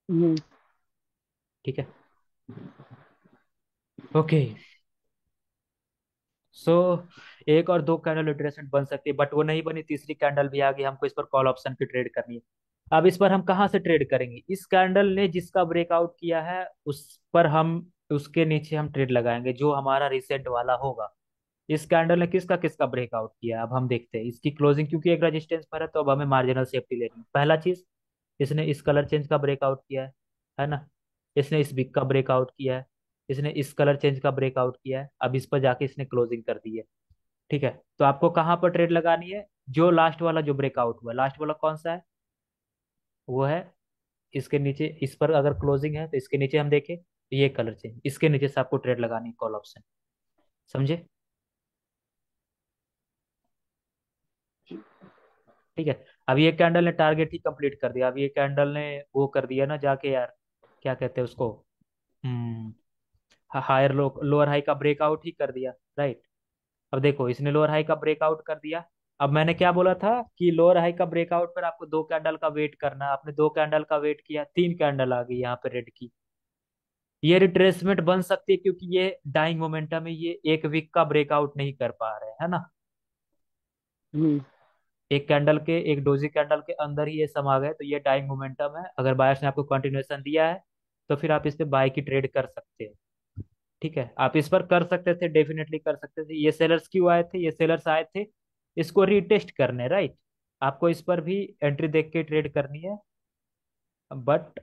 हम्म। ठीक है। ओके, सो एक और 2 कैंडल रिट्रेसमेंट बन सकती है, बट वो नहीं बनी, तीसरी कैंडल भी आ गई, हमको इस पर कॉल ऑप्शन की ट्रेड करनी है। अब इस पर हम कहाँ से ट्रेड करेंगे? इस कैंडल ने जिसका ब्रेकआउट किया है उस पर हम, उसके नीचे हम ट्रेड लगाएंगे, जो हमारा रिसेंट वाला होगा। इस कैंडल ने किसका किसका ब्रेकआउट किया, अब हम देखते हैं इसकी क्लोजिंग, क्योंकि एक रेजिस्टेंस पर है तो अब हमें मार्जिनल सेफ्टी लेनी है। पहला चीज, इसने इस कलर चेंज का ब्रेकआउट किया है ना। इसने इस बिग का ब्रेकआउट किया है, इसने इस कलर चेंज का ब्रेकआउट किया है, अब इस पर जाके इसने क्लोजिंग कर दी है, ठीक है। तो आपको कहाँ पर ट्रेड लगानी है? जो लास्ट वाला जो ब्रेकआउट हुआ, लास्ट वाला कौन सा है? वो है इसके नीचे, इस पर अगर क्लोजिंग है तो इसके नीचे हम देखें तो ये कलर चेंज, इसके नीचे से आपको ट्रेड लगानी, कॉल ऑप्शन। समझे? ठीक है। अब ये कैंडल ने टारगेट ही कंप्लीट कर दिया, अब ये कैंडल ने वो कर दिया ना जाके यार, क्या कहते हैं उसको, हायर लो, लोअर हाई का ब्रेकआउट ही कर दिया, राइट। अब देखो इसने लोअर हाई का ब्रेकआउट कर दिया। अब मैंने क्या बोला था कि लोअर हाई का ब्रेकआउट पर आपको दो कैंडल का वेट करना है, आपने दो कैंडल का वेट किया, तीन कैंडल आ गई यहाँ पे रेड की। ये रिट्रेसमेंट बन सकती है क्योंकि ये डाइंग मोमेंटम में ये एक वीक का ब्रेकआउट नहीं कर पा रहे हैं, है ना। हम्म। एक कैंडल के, एक डोजी कैंडल के अंदर ही ये समा गए, तो ये डाइंग मोमेंटम है। अगर बायर्स ने आपको कंटिन्यूएशन दिया है तो फिर आप इस पे बाय की ट्रेड कर सकते हो। ठीक है, आप इस पर कर सकते थे, डेफिनेटली कर सकते थे। ये सेलर्स क्यों आए थे? ये सेलर्स आए थे इसको रीटेस्ट करने, राइट। आपको इस पर भी एंट्री देख के ट्रेड करनी है, बट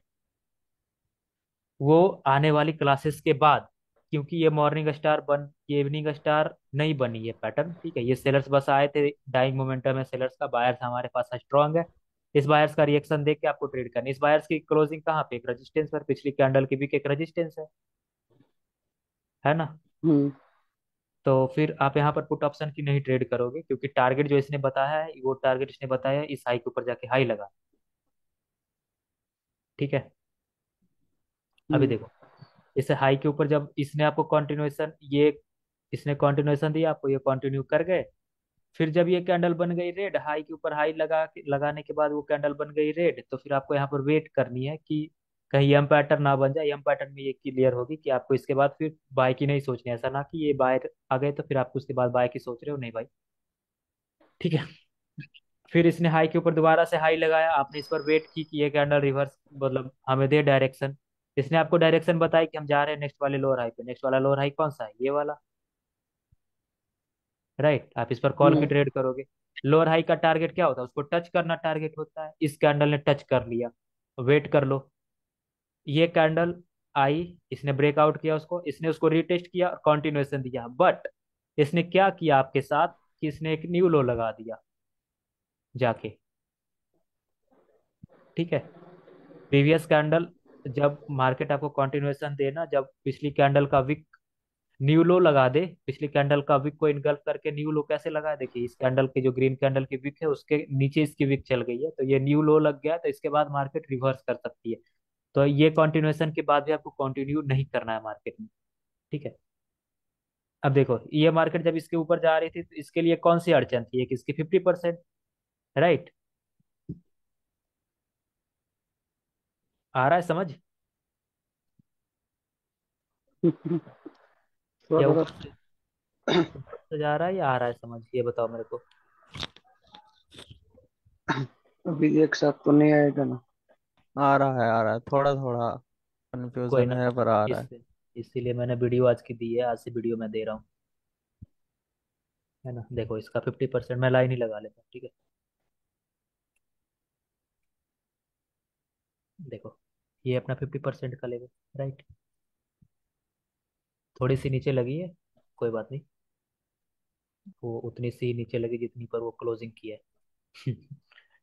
वो आने वाली क्लासेस के बाद, क्योंकि ये मॉर्निंग स्टार बन, ये इवनिंग स्टार नहीं बनी ये पैटर्न। ठीक है, ये सेलर्स बस आए थे, डाइंग मोमेंटम है सेलर्स का, बायर्स हमारे पास स्ट्रांग है। इस बायर्स का रिएक्शन देख के आपको ट्रेड करनी है। इस बायर्स की क्लोजिंग कहाँ पे? एक रेजिस्टेंस पर, पिछली कैंडल की भी एक रेजिस्टेंस है ना। हम्म। तो फिर आप यहाँ पर पुट ऑप्शन की नहीं ट्रेड करोगे, क्योंकि टारगेट जो इसने बताया है, वो टारगेट इसने बताया है इस हाई के ऊपर जाके हाई लगा। ठीक है। अभी हम्म। देखो, इस हाई के ऊपर जब इसने आपको कंटिन्यूएशन, ये इसने कंटिन्यूएशन दिया आपको, ये कंटिन्यू कर गए। फिर जब ये कैंडल बन गई रेड, हाई के ऊपर हाई लगाने के बाद वो कैंडल बन गई रेड, तो फिर आपको यहाँ पर वेट करनी है कि कहीं एम पैटर्न ना बन जाए। एम पैटर्न में ये क्लियर होगी कि आपको इसके बाद फिर बाय की नहीं सोचनी है। ऐसा ना कि ये बाय आ गए तो फिर आपको उसके बाद बाय की सोच रहे हो, नहीं भाई। ठीक है। फिर इसने हाई के ऊपर दोबारा से हाई लगाया, आपने इस पर वेट की कि ये कैंडल रिवर्स, मतलब हमें दे डायरेक्शन। इसने आपको डायरेक्शन बताई कि हम जा रहे हैं नेक्स्ट वाले लोअर हाई पे। नेक्स्ट वाला लोअर हाई कौन सा है? ये वाला, राइट। आप इस पर कॉल की हम्म। ट्रेड करोगे। लोअर हाई का टारगेट क्या होता है? उसको टच करना टारगेट होता है। इस कैंडल ने टच कर लिया, वेट कर लो। ये कैंडल आई, इसने ब्रेकआउट किया उसको, इसने उसको रीटेस्ट किया और कंटिन्यूएशन दिया, बट इसने क्या किया आपके साथ कि इसने एक न्यू लो लगा दिया जाके। ठीक है। प्रीवियस कैंडल, जब मार्केट आपको कंटिन्यूएशन देना, जब पिछली कैंडल का विक न्यू लो लगा दे, पिछली कैंडल का विक को इनगल्फ करके न्यू लो कैसे लगा, देखिए इस कैंडल की जो ग्रीन कैंडल की विक है उसके नीचे इसकी विक चल गई है, तो ये न्यू लो लग गया, तो इसके बाद मार्केट रिवर्स कर सकती है। तो ये कंटिन्यूएशन के बाद भी आपको कंटिन्यू नहीं करना है मार्केट में। ठीक है। अब देखो ये मार्केट जब इसके ऊपर जा रही थी तो इसके लिए कौन सी अड़चन थी? एक इसकी 50%, राइट। आ रहा है समझ? थोड़ा या थोड़ा। ऊपर से जा रहा है या आ रहा है समझ, ये बताओ मेरे को। अभी एक साथ तो नहीं आएगा ना। आ रहा है थोड़ा थोड़ा कोई कंफ्यूजन ना, है पर आ रहा इस है। इसीलिए मैंने वीडियो आज की दी है, आज से वीडियो मैं दे रहा हूँ, है ना। देखो इसका 50% मैं लाइन ही लगा लेता हूँ, ठीक है। देखो ये अपना 50% का लेवल, राइट। थोड़ी सी नीचे लगी है, कोई बात नहीं, वो उतनी सी नीचे लगी जितनी पर वो क्लोजिंग की है।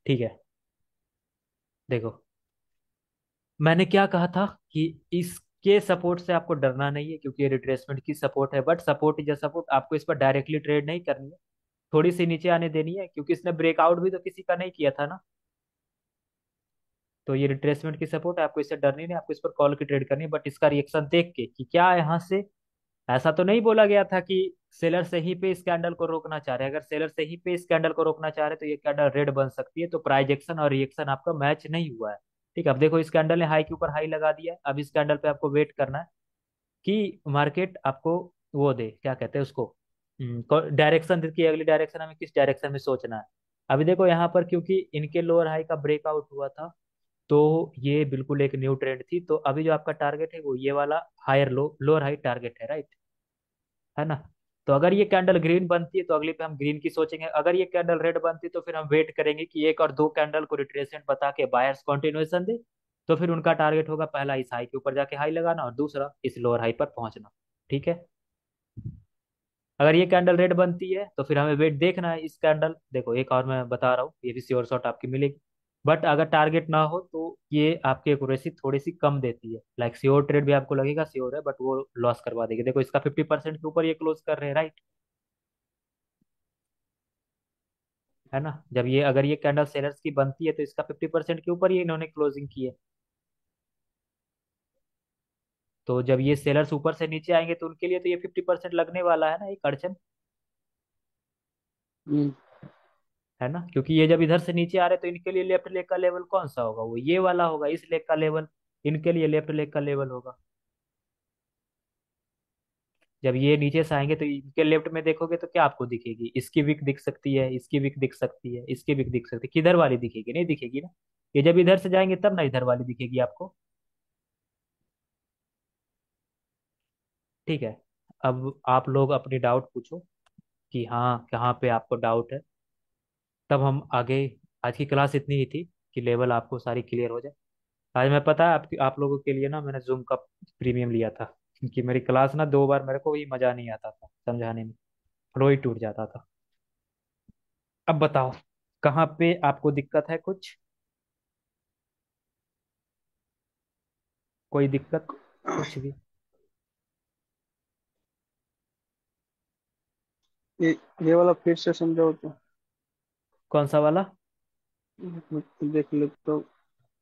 ठीक है। देखो मैंने क्या कहा था कि इसके सपोर्ट से आपको डरना नहीं है, क्योंकि ये रिट्रेसमेंट की सपोर्ट है, but support is a support, आपको इस पर डायरेक्टली ट्रेड नहीं करनी है, थोड़ी सी नीचे आने देनी है, क्योंकि इसने ब्रेकआउट भी तो किसी का नहीं किया था ना। तो ये रिट्रेसमेंट की सपोर्ट है, आपको इससे डरनी नहीं, आपको इस पर कॉल की ट्रेड करनी है, बट इसका रिएक्शन देख के कि क्या यहाँ से, ऐसा तो नहीं बोला गया था कि सेलर सही पे इस कैंडल को रोकना चाह रहे हैं। अगर सेलर सही पे इस कैंडल को रोकना चाह रहे हैं तो ये कैंडल रेड बन सकती है, तो प्राइस एक्शन और रिएक्शन आपका मैच नहीं हुआ है। ठीक है। अब देखो इस कैंडल ने हाई के ऊपर हाई लगा दिया है, अब इस कैंडल पे आपको वेट करना है कि मार्केट आपको वो दे, क्या कहते हैं उसको, डायरेक्शन दे कि अगली डायरेक्शन हमें किस डायरेक्शन में सोचना है। अभी देखो यहाँ पर क्योंकि इनके लोअर हाई का ब्रेकआउट हुआ था, तो ये बिल्कुल एक न्यू ट्रेंड थी, तो अभी जो आपका टारगेट है वो ये वाला higher low, lower high target है, राइट, है ना। तो अगर ये कैंडल ग्रीन बनती है तो अगली पे हम ग्रीन की सोचेंगे, अगर ये कैंडल रेड बनती है तो फिर हम वेट करेंगे कि एक और दो कैंडल को रिट्रेसमेंट बता के बायर्स कंटिन्यूएशन दे, तो फिर उनका टारगेट होगा पहला इस हाई के ऊपर जाके हाई लगाना और दूसरा इस लोअर हाई पर पहुंचना। ठीक है। अगर ये कैंडल रेड बनती है तो फिर हमें वेट देखना है इस कैंडल, देखो एक और मैं बता रहा हूँ, ये भी श्योर शॉट आपकी मिलेगी। बट अगर टारगेट ना हो तो ये आपकी एक्यूरेसी थोड़ी सी कम देती है। लाइक श्योर ट्रेड भी आपको लगेगा श्योर है, बट वो लॉस करवा देगी। देखो इसका 50% के ऊपर ये क्लोज कर रहे हैं, राइट? है ना? जब ये अगर ये कैंडल सेलर्स की बनती है तो इसका 50% के ऊपर ये इन्होंने क्लोजिंग की है। तो जब ये सेलर्स ऊपर से नीचे आएंगे तो उनके लिए तो ये 50% लगने वाला है ना, एक अड़चन। हम्म। है ना? क्योंकि ये जब इधर से नीचे आ रहे तो इनके लिए लेफ्ट लेग का लेवल कौन सा होगा? वो ये वाला होगा, इस लेग का लेवल। इनके लिए लेफ्ट लेग का लेवल होगा। जब ये नीचे से आएंगे तो इनके लेफ्ट में देखोगे तो क्या आपको दिखेगी? इसकी विक दिख सकती है, इसकी विक दिख सकती है, इसकी विक दिख सकती है। किधर वाली दिखेगी? नहीं दिखेगी ना। ये जब इधर से जाएंगे तब ना इधर वाली दिखेगी आपको। ठीक है। अब आप लोग अपनी डाउट पूछो कि हाँ कहाँ पे आपको डाउट है। तब हम आगे। आज की क्लास इतनी ही थी कि लेवल आपको सारी क्लियर हो जाए। आज मैं पता है आप लोगों के लिए ना मैंने जूम का प्रीमियम लिया था, क्योंकि मेरी क्लास ना 2 बार मेरे को ही मजा नहीं आता था समझाने में। फ्लो ही टूट जाता था। अब बताओ, कहाँ पे आपको दिक्कत है कुछ? कोई दिक्कत? कुछ भी? ये ये वाला फिर से समझाओ तो। कौन सा वाला? मैं देख ले तो।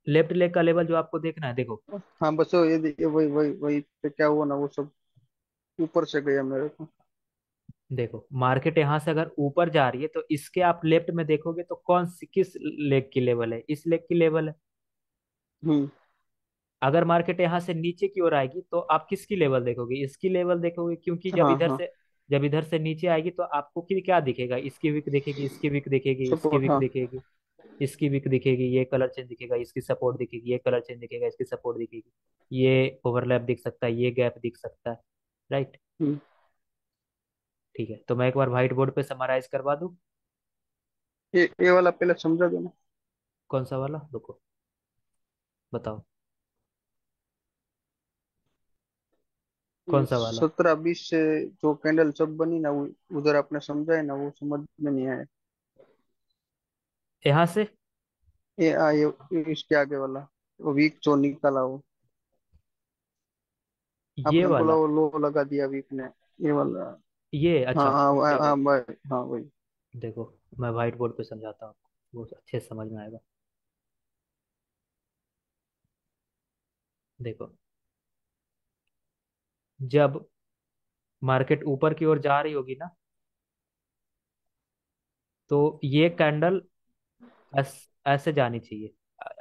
लेफ्ट लेग का लेवल जो आपको देखना है, देखो। हाँ बस वो ये वही वही वही पे क्या हुआ ना, वो सब ऊपर से गया मेरे को। देखो मार्केट यहाँ से अगर ऊपर जा रही है तो इसके आप लेफ्ट में देखोगे तो कौन सी किस लेग की लेवल है? इस लेग की लेवल है। हम्म। अगर मार्केट यहाँ से नीचे की ओर आएगी तो आप किसकी लेवल देखोगे? इसकी लेवल देखोगे, क्योंकि हाँ हाँ। जब इधर से नीचे आएगी तो आपको क्या दिखेगा? इसकी विक दिखेगी, इसकी विक दिखेगी, इसकी सपोर्ट विक हाँ। दिखेगी, इसकी विक दिखेगी, ये कलर चेंज दिखेगा, इसकी सपोर्ट दिखेगी, ये कलर चेंज दिखेगा, इसकी सपोर्ट दिखेगी। ये ओवरलैप दिख सकता है, ये गैप दिख सकता है। राइट? हम्म। ठीक है, तो मैं एक बार व्हाइट बोर्ड पे समराइज करवा दूं। ये वाला पहले समझा दो ना। कौन सा वाला? रुको, बताओ। कौन सा वाला? 17-20 से जो कैंडल सब बनी ना, वो उधर आपने समझा है ना, वो समझ में नहीं आया। यहाँ से? इसके आगे वाला, वो वीक जो निकाला वो ये आपने बोला, वाला? वो लो लगा दिया वीक ने। ये वाला। ये हाँ अच्छा, हाँ देखो। हाँ भाई, हाँ वही। देखो मैं व्हाइट बोर्ड पे समझाता हूँ आपको, वो अच्छे से समझ में आएगा। देखो, जब मार्केट ऊपर की ओर जा रही होगी ना तो ये कैंडल ऐसे जानी चाहिए।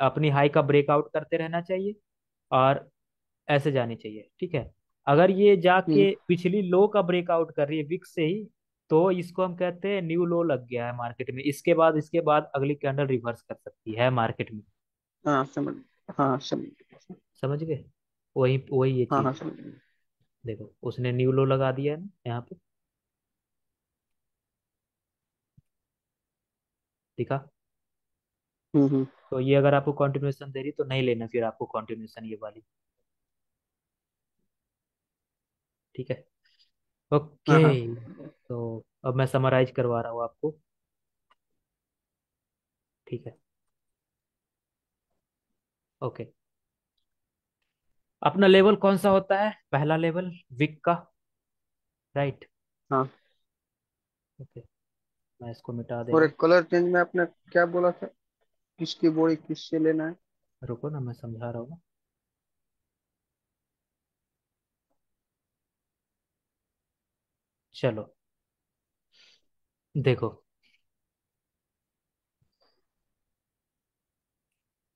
अपनी हाई का ब्रेकआउट करते रहना चाहिए और ऐसे जानी चाहिए। ठीक है? अगर ये हम्म। जाके पिछली लो का ब्रेकआउट कर रही है विक्स से ही, तो इसको हम कहते हैं न्यू लो लग गया है मार्केट में। इसके बाद अगली कैंडल रिवर्स कर सकती है मार्केट में। हाँ समझ। हाँ समझ। समझ गए? वही वही ये हाँ चीज हाँ है। समझ। देखो उसने न्यू लो लगा दिया है ना यहाँ पे। दिखा? हम्म। तो ये अगर आपको कंटिन्यूएशन दे रही तो नहीं लेना फिर आपको कंटिन्यूएशन ये वाली। ठीक है? हाँ ओके। हाँ। तो अब मैं समराइज करवा रहा हूँ आपको। ठीक है? ओके। अपना लेवल कौन सा होता है? पहला लेवल विक का। राइट? हाँ। ओके, मैं इसको मिटा दे और रहा हूँ। एक कलर चेंज में आपने क्या बोला था, किसकी बॉडी किससे लेना है? रुको ना, मैं समझा रहा हूँ ना। चलो, देखो।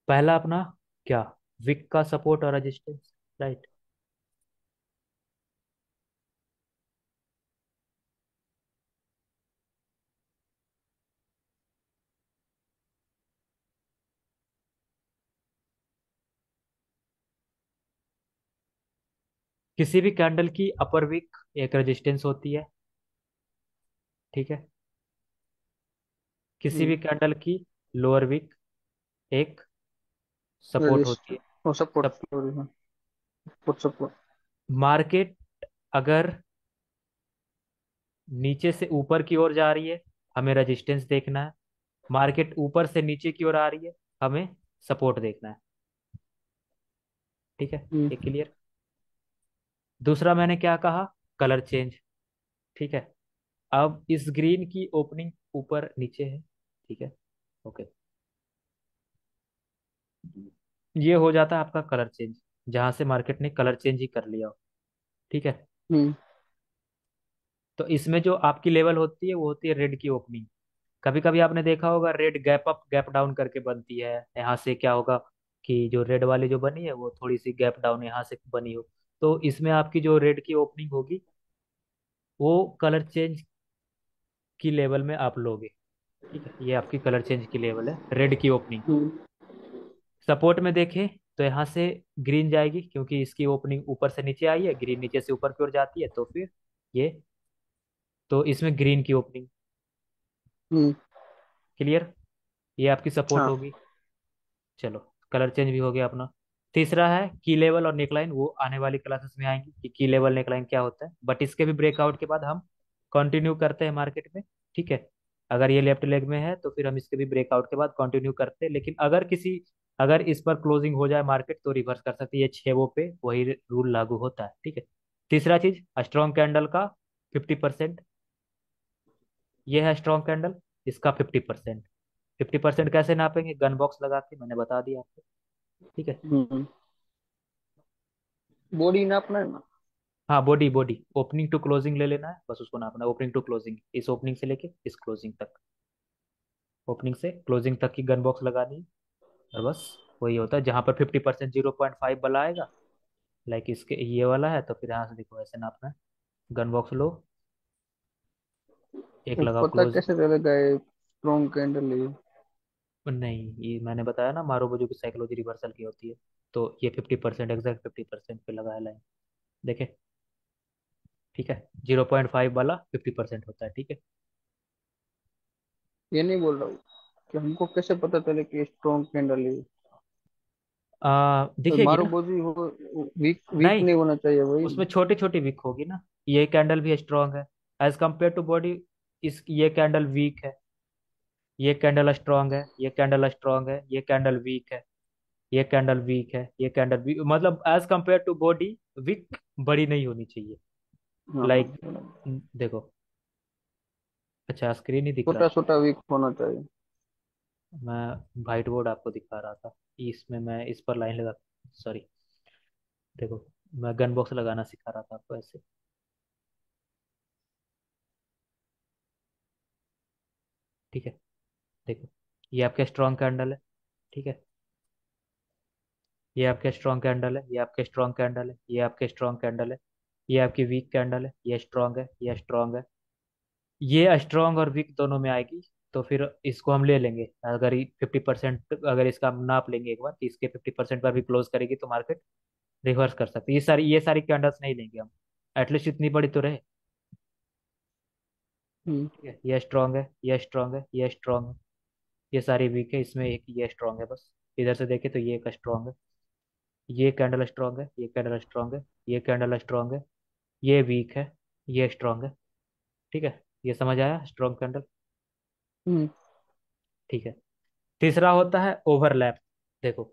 पहला अपना क्या? विक का सपोर्ट और रेजिस्टेंस। राइट? किसी भी कैंडल की अपर विक एक रेजिस्टेंस होती है। ठीक है? किसी भी कैंडल की लोअर विक एक सपोर्ट होती रजिस्टर है। और सपोर्ट, सब सॉरी हाँ। Support support. मार्केट अगर नीचे से ऊपर की ओर जा रही है, हमें रेजिस्टेंस देखना है। मार्केट ऊपर से नीचे की ओर आ रही है, हमें सपोर्ट देखना है। ठीक है, हम्म। ये क्लियर। दूसरा मैंने क्या कहा, कलर चेंज। ठीक है, अब इस ग्रीन की ओपनिंग ऊपर नीचे है। ठीक है, ओके, ये हो जाता है आपका कलर चेंज, जहां से मार्केट ने कलर चेंज ही कर लिया हो। ठीक है, हम्म। तो इसमें जो आपकी लेवल होती है वो होती है रेड की ओपनिंग। कभी कभी आपने देखा होगा red gap up gap down करके बनती है। यहाँ से क्या होगा कि जो रेड वाली जो बनी है वो थोड़ी सी गैप डाउन यहाँ से बनी हो, तो इसमें आपकी जो रेड की ओपनिंग होगी वो कलर चेंज की लेवल में आप लोगे। ठीक है, ये आपकी कलर चेंज की लेवल है, रेड की ओपनिंग। हम्म। सपोर्ट में देखें तो यहाँ से ग्रीन जाएगी, क्योंकि इसकी ओपनिंग ऊपर से नीचे आई है, ग्रीन नीचे से ऊपर की ओर जाती है, तो फिर ये, तो इसमें ग्रीन की ओपनिंग। हम्म। क्लियर, ये आपकी सपोर्ट हाँ। होगी। चलो, कलर चेंज भी हो गया अपना। तीसरा है की लेवल और नेकलाइन, वो आने वाली क्लासेस में आएंगी कि की लेवल नेकलाइन क्या होता है, बट इसके भी ब्रेकआउट के बाद हम कंटिन्यू करते हैं मार्केट में। ठीक है, अगर ये लेफ्ट लेग में है तो फिर हम इसके भी ब्रेकआउट के बाद कंटिन्यू करते हैं, लेकिन अगर इस पर क्लोजिंग हो जाए मार्केट तो रिवर्स कर सकती है, ये 6 पे वही रूल लागू होता है। ठीक है, तीसरा चीज स्ट्रॉन्ग कैंडल का 50%। ये है स्ट्रॉन्ग कैंडल, इसका 50%। 50% कैसे नापेंगे, गन बॉक्स लगा के, मैंने बता दिया आपको। ठीक है, हम्म। बॉडी नापना है ना? हाँ, body body opening to closing ले लेना है, बस उसको नापना है, ओपनिंग टू क्लोजिंग, इस ओपनिंग से लेके इस क्लोजिंग तक, ओपनिंग से क्लोजिंग तक की गन बॉक्स लगानी है। और बस वही होता है, जहाँ पर 50% 0.5 वाला आएगा, लाइक इसके ये वाला है, तो फिर यहाँ से देखो ऐसे नापना है, गन बॉक्स लो, एक वो लगाओ पता क्लोज। कैसे चलेगा ये स्ट्रॉन्ग कैंडल है? नहीं, ये मैंने बताया ना, मारूबुजू की साइकोलॉजी रिवर्सल की होती है, तो ये 50%, एग्जैक्ट 50% पे लगा है लाइन, देखे। ठीक है, 0.5 वाला 50% होता है। ठीक है, ये नहीं बोल रहा हूँ कि हमको कैसे पता चले कि स्ट्रॉन्ग कैंडल है। तो दिखेगी मारो ना। बोझी हो, वीक वीक नहीं, नहीं होना चाहिए वही। उसमें छोटी छोटी विक होगी ना, ये कैंडल भी स्ट्रांग है एज कंपेयर टू बॉडी, इस ये कैंडल वीक है, ये कैंडल स्ट्रांग है, ये कैंडल स्ट्रांग है, ये कैंडल वीक है, ये कैंडल वीक है, ये कैंडल वीक, मतलब as compare to body wick बड़ी नहीं होनी चाहिए। हाँ हाँ। लाइक देखो, अच्छा स्क्रीन ही दिख रहा छोटा है, छोटा वीक होना चाहिए। मैं वाइट बोर्ड आपको दिखा रहा था, इसमें मैं इस पर लाइन लगा, सॉरी, देखो, मैं गन बॉक्स लगाना सिखा रहा था आपको ऐसे। ठीक है, देखो, ये आपका स्ट्रांग कैंडल है। ठीक है, ये आपके स्ट्रॉन्ग कैंडल है, ये आपके स्ट्रॉन्ग कैंडल है, ये आपके स्ट्रॉन्ग कैंडल है, ये आपकी वीक कैंडल है, ये स्ट्रॉन्ग है, ये स्ट्रॉन्ग है, ये स्ट्रॉन्ग और वीक दोनों में आएगी, तो फिर इसको हम ले लेंगे, अगर 50%, अगर इसका हम नाप लेंगे एक बार कि इसके 50% पर भी क्लोज करेगी तो मार्केट रिवर्स कर सकते हैं। ये सारी कैंडल्स नहीं लेंगे हम, एटलीस्ट इतनी बड़ी तो रहे। हम्म। ठीक है, ये स्ट्रॉन्ग है, ये स्ट्रॉन्ग है, ये स्ट्रॉन्ग है, ये सारी वीक है, इसमें एक ये स्ट्रॉन्ग है बस। इधर से देखे तो ये एक स्ट्रॉन्ग है, ये कैंडल स्ट्रॉन्ग है, ये कैंडल स्ट्रॉन्ग है, ये कैंडल स्ट्रॉन्ग है, ये वीक है, ये स्ट्रांग है। ठीक है, ये समझ आया स्ट्रॉन्ग कैंडल। हम्म। ठीक है, तीसरा होता है ओवरलैप। देखो,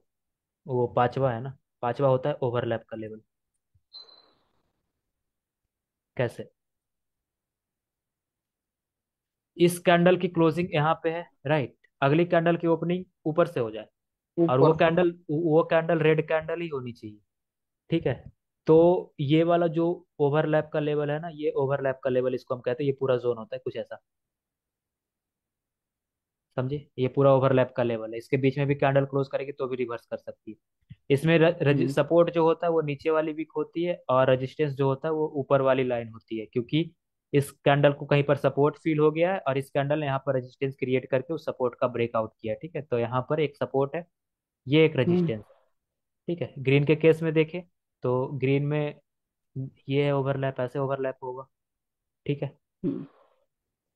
वो पांचवा है ना, पांचवा होता है ओवरलैप का लेवल। कैसे, इस कैंडल की क्लोजिंग यहाँ पे है, राइट, अगली कैंडल की ओपनिंग ऊपर से हो जाए, और वो ऊपर। कैंडल वो कैंडल रेड कैंडल ही होनी चाहिए। ठीक है, तो ये वाला जो ओवरलैप का लेवल है ना, ये ओवरलैप का लेवल इसको हम कहते हैं, ये पूरा जोन होता है कुछ ऐसा, समझे, ये पूरा ओवरलैप का लेवल है, इसके बीच में भी कैंडल क्लोज करेगी तो भी रिवर्स कर सकती है। इसमें हम्म। सपोर्ट जो होता है वो नीचे वाली वीक होती है, और रेजिस्टेंस जो होता है वो ऊपर वाली लाइन होती है, क्योंकि इस कैंडल को कहीं पर सपोर्ट फील हो गया है और इस कैंडल ने यहाँ पर रेजिस्टेंस क्रिएट करके उस सपोर्ट का ब्रेकआउट किया। ठीक है, तो यहाँ पर एक सपोर्ट है, ये एक हम्म। रेजिस्टेंस है। ठीक है, ग्रीन के केस में देखें तो ग्रीन में ये है ओवरलैप, ऐसे ओवरलैप होगा। ठीक है, हम्म।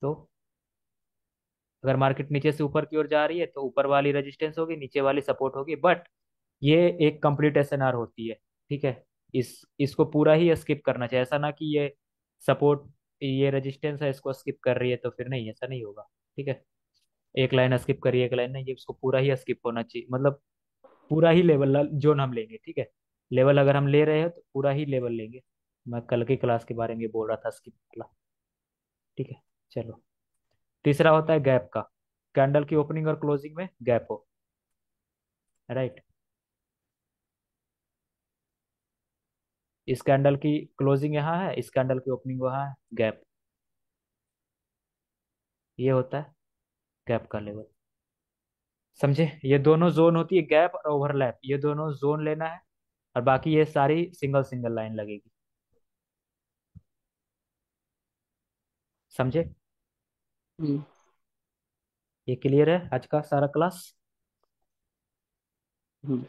तो अगर मार्केट नीचे से ऊपर की ओर जा रही है तो ऊपर वाली रेजिस्टेंस होगी, नीचे वाली सपोर्ट होगी, बट ये एक कंप्लीट एसएनआर होती है। ठीक है, इसको पूरा ही स्किप करना चाहिए, ऐसा ना कि ये सपोर्ट, ये रेजिस्टेंस है इसको स्किप कर रही है तो फिर नहीं, ऐसा नहीं होगा। ठीक है, एक लाइन स्किप करिए, एक लाइन नहीं, ये उसको पूरा ही स्किप होना चाहिए, मतलब पूरा ही लेवल जोन हम लेंगे, ठीक है। लेवल अगर हम ले रहे हैं तो पूरा ही लेवल लेंगे। मैं कल की क्लास के बारे में ये बोल रहा था, स्किप वाला। ठीक है, चलो। तीसरा होता है गैप का। कैंडल की ओपनिंग और क्लोजिंग में गैप हो, राइट। इस कैंडल की क्लोजिंग यहाँ है, इस कैंडल की ओपनिंग वहाँ है, गैप। ये होता है गैप का लेवल। समझे? ये दोनों जोन होती है, गैप और ओवरलैप, ये दोनों जोन लेना है। और बाकी ये सारी सिंगल सिंगल लाइन लगेगी। समझे? हम्म। ये क्लियर है आज का सारा class? Hmm.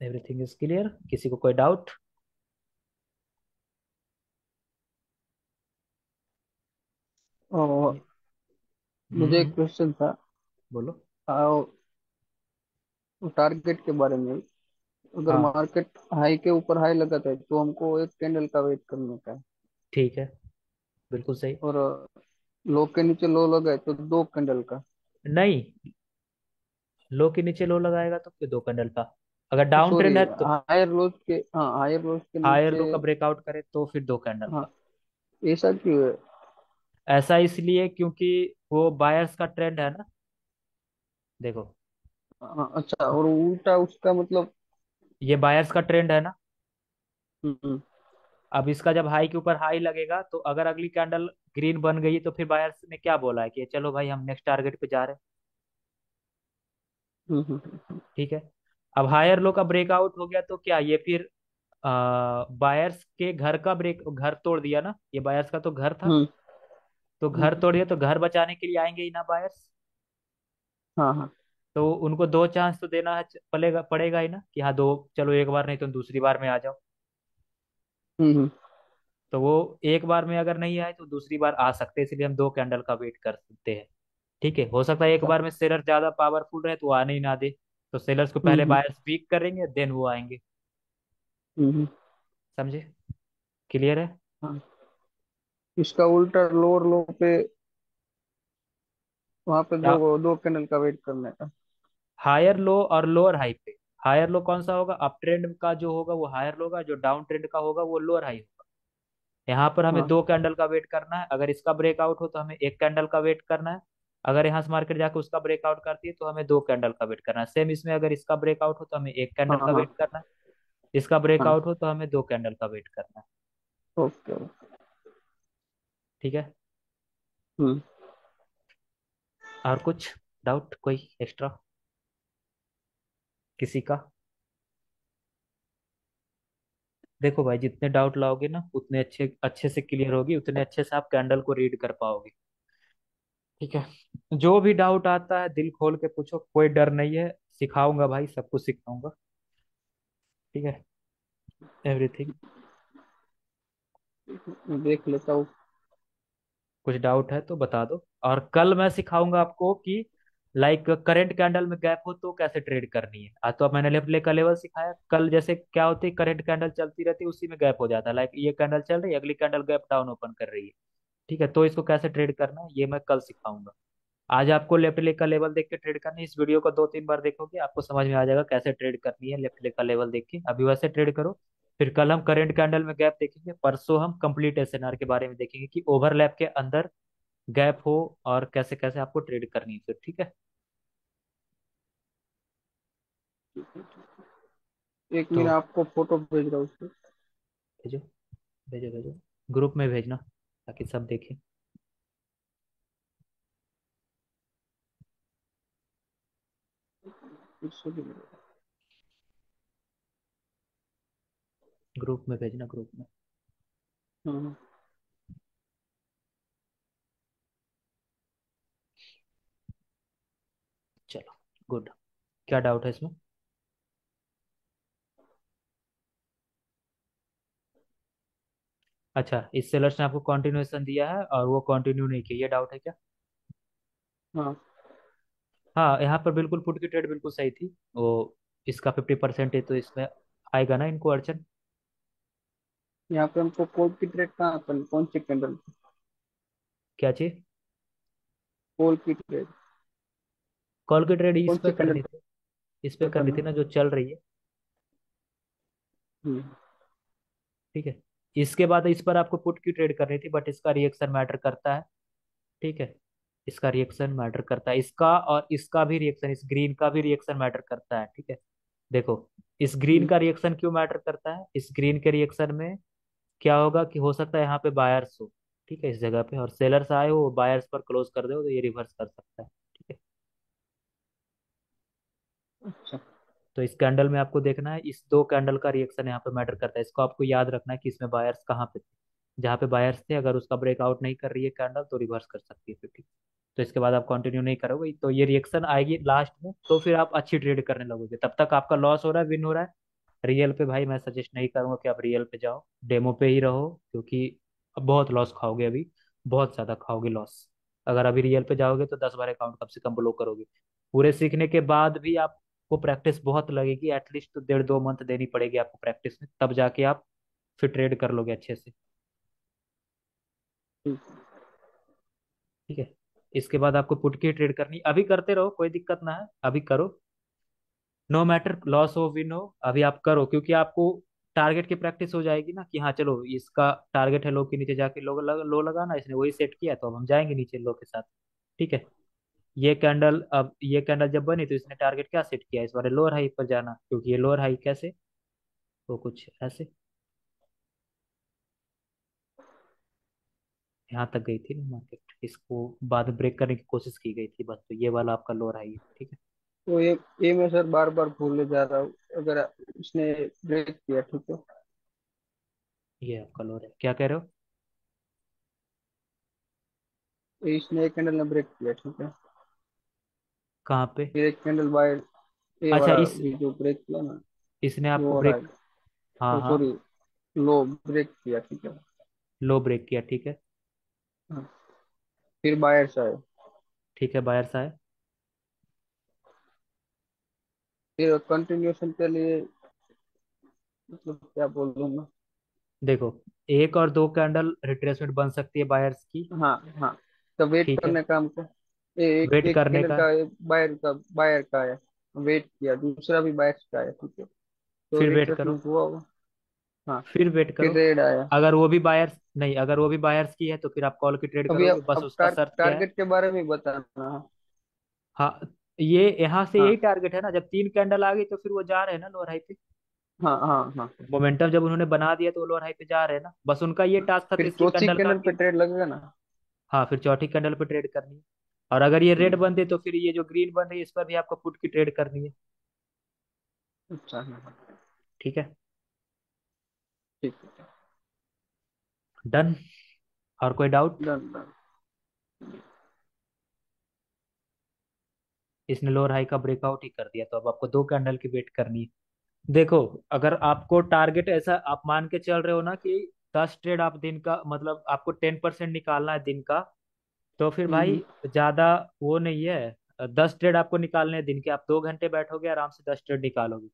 Everything is clear? किसी को कोई डाउट? और मुझे एक हम्म। क्वेश्चन था। बोलो। टारगेट के बारे में। अगर हाँ, मार्केट हाई के ऊपर हाई लगाता है तो हमको एक कैंडल का वेट करने का है। ठीक है, बिल्कुल सही। और लो के नीचे लो लगा है तो दो कैंडल का। नहीं, लो के नीचे लो लगाएगा तो फिर दो कैंडल का। अगर डाउन सॉरी, ट्रेंड है तो हायर लोज के, हाँ हायर लोज के हायर नीचे। लो का ब्रेकआउट करे तो फिर दो कैंडल हाँ, का। ऐसा क्यों है? ऐसा इसलिए क्योंकि वो बायर्स का ट्रेंड है ना। देखो, हाँ, अच्छा, और उल्टा उसका मतलब। ये बायर्स का ट्रेंड है ना। हम्म। अब इसका जब हाई के ऊपर हाई लगेगा तो अगर अगली कैंडल ग्रीन बन गई तो फिर बायर्स ने क्या बोला है कि चलो भाई हम नेक्स्ट टारगेट पे जा रहे हैं। हम्म। ठीक है। अब हायर लो का ब्रेकआउट हो गया तो क्या ये फिर बायर्स के घर का ब्रेक, घर तोड़ दिया ना, ये बायर्स का तो घर था। हम्म। तो घर हम्म। तोड़ दिया तो घर बचाने के लिए आएंगे ही ना बायर्स। हाँ हाँ। तो उनको दो चांस तो देना है, पड़ेगा पड़ेगा ही ना कि हाँ दो, चलो एक बार नहीं तो दूसरी बार में आ जाओ। हम्म। तो वो एक बार में अगर नहीं आए तो दूसरी बार आ सकते हैं, इसलिए हम दो कैंडल का वेट कर सकते हैं। ठीक है, हो सकता है एक अच्छा। बार में सेलर ज्यादा पावरफुल रहे तो वो आने ही ना दे। तो सेलर्स को पहले हम्म। बायर्स वीक करेंगे, देन वो आएंगे। हम्म। समझे? क्लियर है? हाँ, इसका उल्टा लोअर लो पे, वहां पे क्या? दो दो कैंडल का वेट करने का। हायर लो और लोअर हाई पे। हायर लो कौन सा होगा? अप ट्रेंड का जो होगा वो हायर लो होगा, जो डाउन ट्रेंड का होगा वो लोअर हाई होगा। यहाँ पर हमें हाँ दो कैंडल का वेट करना है, अगर इसका ब्रेकआउट हो तो हमें एक कैंडल का वेट करना है। अगर यहाँ से मार्केट जाकर उसका ब्रेकआउट करती है तो हमें दो कैंडल का वेट करना है। सेम इसमें अगर इसका ब्रेकआउट हो तो हमें एक हाँ कैंडल का हाँ वेट करना है। इसका हाँ। ब्रेकआउट हो तो हमें दो कैंडल का वेट करना है। Okay okay. ठीक है। हम्म। और कुछ डाउट कोई एक्स्ट्रा किसी का? देखो भाई, जितने डाउट लाओगे ना उतने अच्छे अच्छे से क्लियर होगी, उतने अच्छे से आप कैंडल को रीड कर पाओगे। ठीक है। जो भी डाउट आता है दिल खोल के पूछो, कोई डर नहीं है। सिखाऊंगा भाई, सब कुछ सिखाऊंगा। ठीक है, एवरीथिंग। मैं देख लेता हूँ। कुछ डाउट है तो बता दो। और कल मैं सिखाऊंगा आपको कि लाइक करंट कैंडल में गैप हो तो कैसे ट्रेड करनी है। आज तो अब मैंने लेफ्ट लेग का लेवल सिखाया, कल जैसे क्या होती है, करंट कैंडल चलती रहती है उसी में गैप हो जाता है, लाइक ये कैंडल चल रही है, अगली कैंडल गैप डाउन ओपन कर रही है। ठीक है, तो इसको कैसे ट्रेड करना है ये मैं कल सिखाऊंगा। आज आपको लेफ्ट लेग का लेवल देख के ट्रेड करनी है, इस वीडियो को दो तीन बार देखोगे आपको समझ में आ जाएगा कैसे ट्रेड करनी है। लेफ्ट लेग का लेवल देख के अभी वैसे ट्रेड करो। फिर कल हम करंट कैंडल में गैप देखेंगे, परसों हम कंप्लीट एसएनआर के बारे में देखेंगे कि ओवरलैप के अंदर गैप हो और कैसे कैसे आपको ट्रेड करनी है फिर। ठीक है, एक तो मिनट, आपको फोटो भेज रहा हूँ उसकी। भेजो, भेजो भेजो, ग्रुप में भेजना ताकि सब देखें। इसको भी भेज ग्रुप में भेजना, ग्रुप में। रहा हूँ। हाँ। चलो, गुड। क्या डाउट है इसमें? अच्छा, इस सेलर्स ने आपको कंटिन्यूएशन दिया है और वो कंटिन्यू नहीं किया, ये डाउट है क्या? हाँ, हाँ, यहाँ पर बिल्कुल पुट की ट्रेड बिल्कुल सही थी वो। इसका 50% है तो इसमें आएगा ना इनको अड़चन। यहाँ पे हमको कॉल की ट्रेड कहाँ पर, कौन सी कैंडल? क्या चीज? कॉल की ट्रेड। कॉल की ट्रेड इस कौन पे से कैंडल करनी पे थी, इस पे करनी थी बताना? ना जो चल रही है। हम्म। ठीक है, इसके बाद इस पर आपको पुट की ट्रेड करनी थी, बट इसका रिएक्शन मैटर करता है। ठीक है, इसका रिएक्शन मैटर करता है, इसका और इसका भी रिएक्शन, इस ग्रीन का भी रिएक्शन मैटर करता है। ठीक है, देखो इस ग्रीन हम्म। का रिएक्शन क्यों मैटर करता है, इस ग्रीन के रिएक्शन में क्या होगा कि हो सकता है यहाँ पे बायर्स हो। ठीक है, इस जगह पे और सेलर्स आए हो, बायर्स पर क्लोज कर दो तो ये रिवर्स कर सकता है। ठीक है, अच्छा। तो इस कैंडल में आपको देखना है, इस दो कैंडल का रिएक्शन यहाँ पे मैटर करता है, इसको आपको याद रखना है कि इसमें बायर्स कहाँ पे थे। जहाँ पे बायर्स थे अगर उसका ब्रेकआउट नहीं कर रही है कैंडल तो रिवर्स कर सकती है फिर। ठीक, तो इसके बाद आप कंटिन्यू नहीं करोगे तो ये रिएक्शन आएगी लास्ट में, तो फिर आप अच्छी ट्रेड करने लगोगे। तब तक आपका लॉस हो रहा है, विन हो रहा है। रियल पे भाई मैं सजेस्ट नहीं करूंगा कि आप रियल पे जाओ, डेमो पे ही रहो, क्योंकि अब बहुत लॉस खाओगे अभी, बहुत ज्यादा खाओगे लॉस। अगर अभी रियल पे जाओगे तो 10 बार अकाउंट कम से कम ब्लॉक करोगे। पूरे सीखने के बाद भी आपको प्रैक्टिस बहुत लगेगी, एटलीस्ट तो 1.5 2 मंथ देनी पड़ेगी आपको प्रैक्टिस में, तब जाके आप फिर ट्रेड कर लोगे अच्छे से। ठीक। ठीक है, इसके बाद आपको पुट की ट्रेड करनी, अभी करते रहो, कोई दिक्कत ना है, अभी करो। नो मैटर लॉस हो विन हो, अभी आप करो, क्योंकि आपको टारगेट की प्रैक्टिस हो जाएगी ना कि हाँ चलो इसका टारगेट है लो के नीचे जाके लो लगाना, इसने वही सेट किया तो अब हम जाएंगे नीचे लो के साथ। ठीक है, ये कैंडल, अब ये कैंडल जब बनी तो इसने टारगेट क्या सेट किया, इस बार लोअर हाई पर जाना, क्योंकि ये लोअर हाई कैसे, तो कुछ ऐसे यहाँ तक गई थी ना मार्केट, इसको बाद ब्रेक करने की कोशिश की गई थी बस, तो ये वाला आपका लोअर हाई है। ठीक है, तो ये मैं सर बार बार भूले जा रहा हूँ। अगर उसने ब्रेक किया, ठीक है। ये आपका लोअर है, क्या कह रहे हो। इसने एक कैंडल ने ब्रेक किया, ठीक है। कहाँ पे, फिर एक कैंडल बाय, ये अच्छा वाला इस, भी जो ब्रेक किया ना, इसने आपको वो वाला ब्रेक, है। हाँ तो हाँ, सॉरी, लो ब्रेक किया, ठीक है। लो ब्रेक किया। ठीक है, हाँ। फिर बायर्स आए। ठीक है, बायर्स आए। फिर कंटिन्यूशन के लिए, मतलब क्या बोलूँ मैं। देखो एक और दो कैंडल रिट्रेसमेंट बन सकती है बायर्स की। हाँ हाँ। तो वेट ठीक है, करने का हमको, एक वेट एक करने कैंडल का, का बायर का है। वेट किया, दूसरा भी बायर्स का है, ठीक है। तो फिर वेट करो, रिट्रेसमेंट हुआ होगा। हाँ। फिर वेट फिर करो। रेड आया। अगर वो भी बायर्स नहीं, अगर वो भी बायर्स की है तो फिर आप कॉल की ट्रेड अभी करोगे, अब बस उसका शर्त क्या है। टारगेट के बारे में बताना है। हाँ, ये यहाँ से यही हाँ टारगेट है ना, जब 3 कैंडल आ गई तो फिर वो जा रहे हैं ना लोअर हाई पे। हाँ हाँ हाँ। मोमेंटम जब उन्होंने बना दिया तो वो लोअर हाई पे जा रहे हैं ना, बस उनका ये टास्क था फिर तीसरी चौथी कैंडल का कैंडल पे कि ट्रेड लगेगा ना? हाँ फिर चौथी कैंडल पे ट्रेड करनी है। और अगर ये रेड हम्म। बनते तो फिर ये जो ग्रीन बन रही है इस पर भी आपको पुट की ट्रेड करनी है। अच्छा हाँ। ठीक है, ठीक है। डन, और कोई डाउट। Done done. इसने लोअर हाई का ब्रेकआउट ही कर दिया तो अब आपको 2 कैंडल की वेट करनी है। देखो अगर आपको टारगेट ऐसा आप मान के चल रहे हो ना कि 10 ट्रेड आप दिन का, मतलब आपको 10% निकालना है दिन का, तो फिर भाई हम्म। ज्यादा वो नहीं है। 10 ट्रेड आपको निकालने हैं दिन के, आप 2 घंटे बैठोगे आराम से 10 ट्रेड निकालोगे।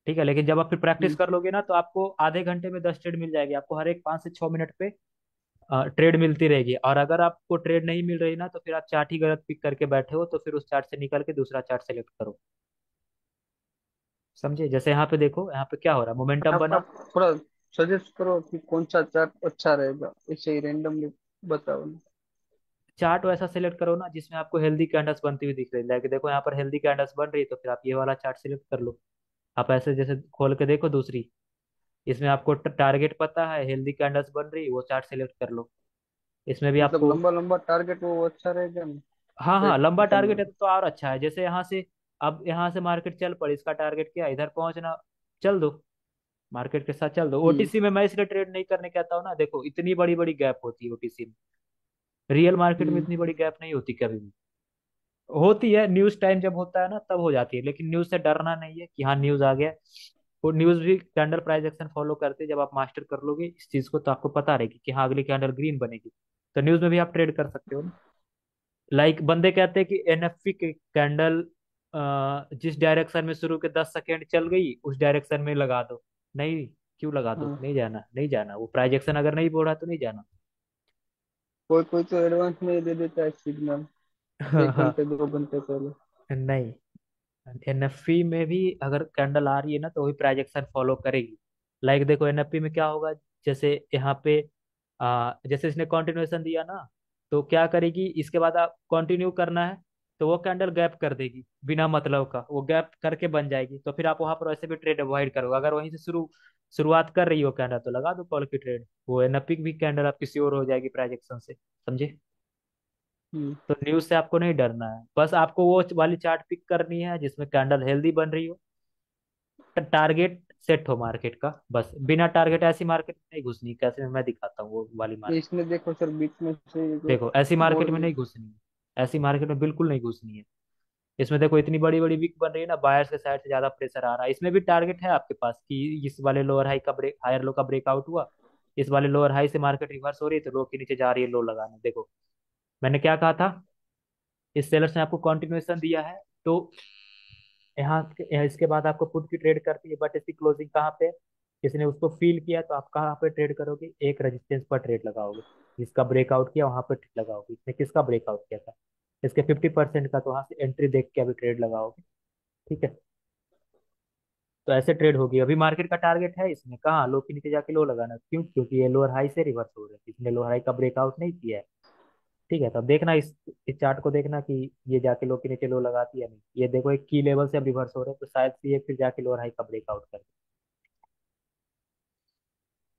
ठीक है, लेकिन जब आप फिर प्रैक्टिस हम्म। कर लोगे ना तो आपको आधे घंटे में 10 ट्रेड मिल जाएगी, आपको हर एक 5 से 6 मिनट पे ट्रेड मिलती रहेगी। और अगर आपको ट्रेड नहीं मिल रही ना तो फिर आप चार्ट ही गलत पिक करके बैठे हो, तो फिर उस चार्ट से निकल के दूसरा चार्ट सेलेक्ट करो। समझे, जैसे यहाँ पे देखो, यहाँ पे क्या हो रहा है, मोमेंटम बना। आप थोड़ा सजेस्ट करो कि कौन सा चार्ट अच्छा रहेगा, ऐसे ही रैंडमली बताओ ना। चार्ट वैसा सिलेक्ट करो ना जिसमें आपको हेल्दी कैंडल्स बनती हुई दिख रही है, लाइक देखो यहाँ पर हेल्दी कैंडल्स बन रही है तो फिर आप ये वाला चार्ट सिलेक्ट कर लो। आप ऐसे जैसे खोल के देखो दूसरी, इसमें आपको टारगेट पता है, हेल्दी कैंडल्स बन रही, वो चार्ट सिलेक्ट कर लो। इसमें भी मतलब आपको, लंबा लंबा टारगेट वो अच्छा रहेगा ना हाँ हाँ ट्रेड लंबा करने टारगेट है में? तो और अच्छा है। जैसे यहाँ से, अब यहाँ से मार्केट चल पड़ी, इसका टारगेट क्या है, इधर पहुंचना, चल दो, मार्केट के साथ चल दो। हम्म। ओटीसी में मैं इसलिए ट्रेड नहीं करने कहता हूँ ना, देखो इतनी बड़ी बड़ी गैप होती है ओटीसी में, रियल मार्केट में हम्म। इतनी बड़ी गैप नहीं होती कभी भी। होती है न्यूज टाइम जब होता है ना तब हो जाती है, लेकिन न्यूज से डरना नहीं है कि हाँ न्यूज आ गया। वो न्यूज भी कैंडल प्राइस एक्शन फॉलो करते हैं, जब आप मास्टर कर लोगे इस चीज को तो आपको पता रहेगी कि हाँ अगली कैंडल ग्रीन बनेगी, तो न्यूज में भी आप ट्रेड कर सकते हो ना। लाइक बंदे कहते हैं कि एनएफपी की कैंडल जिस डायरेक्शन में शुरू के 10 सेकेंड चल गई उस डायरेक्शन में लगा दो। नहीं, क्यों लगा दो, हाँ। नहीं जाना, नहीं जाना, वो प्राइस एक्शन अगर नहीं बोल रहा तो नहीं जाना। कोई कोई तो एडवांस में दे देता है सिग्नल। हाँ एक हाँ। घंटे 2 घंटे पहले। नहीं, एनएफपी में भी अगर कैंडल आ रही है ना तो वही प्राइजेक्शन फॉलो करेगी। लाइक देखो एनएफपी में क्या होगा, जैसे यहाँ पे जैसे इसने कंटिन्यूएशन दिया ना, तो क्या करेगी इसके बाद आप कंटिन्यू करना है तो वो कैंडल गैप कर देगी बिना मतलब का, वो गैप करके बन जाएगी, तो फिर आप वहां पर वैसे भी ट्रेड अवॉइड करोगे। अगर वहीं से शुरुआत कर रही हो कैंडल तो लगा दो कॉल की ट्रेड, वो एनएफपी भी कैंडल आपकी श्योर हो जाएगी प्राइजेक्शन से, समझे। हम्म। तो न्यूज से आपको नहीं डरना है, बस आपको वो वाली चार्ट पिक करनी है जिसमें कैंडल हेल्दी बन रही हो, टारगेट सेट हो मार्केट का, बस बिना टारगेट ऐसी मार्केट में नहीं घुसनी। कैसे मैं दिखाता हूँ वो वाली ये मार्केट। इसमें देखो सर बीच में से ये जो देखो ऐसी मार्केट में बोर्ड। नहीं घुसनी है, ऐसी मार्केट में बिल्कुल नहीं घुसनी है। इसमें देखो इतनी बड़ी बड़ी विक बन रही है ना, बायर्स के साइड से ज्यादा प्रेशर आ रहा है। इसमें भी टारगेट है आपके पास कि इस वाले लोअर हाई का ब्रेक, हायर लो का ब्रेकआउट हुआ, इस वाले लोअर हाई से मार्केट रिवर्स हो रही है तो लो के नीचे जा रही है लो लगाने। देखो मैंने क्या कहा था, इस सेलर्स ने आपको कंटिन्यूएशन दिया है तो यहाँ इसके बाद आपको पुट की ट्रेड करती है, बट इसकी क्लोजिंग कहाँ पे है? किसी ने उसको फील किया तो आप कहाँ पे ट्रेड करोगे, एक रेजिस्टेंस पर ट्रेड लगाओगे, जिसका ब्रेकआउट किया वहां पर ट्रेड लगाओगे। इसने किसका ब्रेकआउट किया था, इसके 50% का, तो वहां से एंट्री देख के अभी ट्रेड लगाओगे, ठीक है। तो ऐसे ट्रेड होगी। अभी मार्केट का टारगेट है इसमें कहाँ, लो के नीचे जाके लो लगाना, क्यों, क्योंकि ये लोअर हाई से रिवर्स हो रहा है, इसने लोअर हाई का ब्रेकआउट नहीं किया है, ठीक है। तो अब देखना इस चार्ट को देखना कि ये जाके लो के नीचे लो लगाती है या नहीं। ये देखो एक की लेवल से अब रिवर्स हो रहे हैं तो शायद से ये फिर जाके लोअर हाई का ब्रेकआउट करे।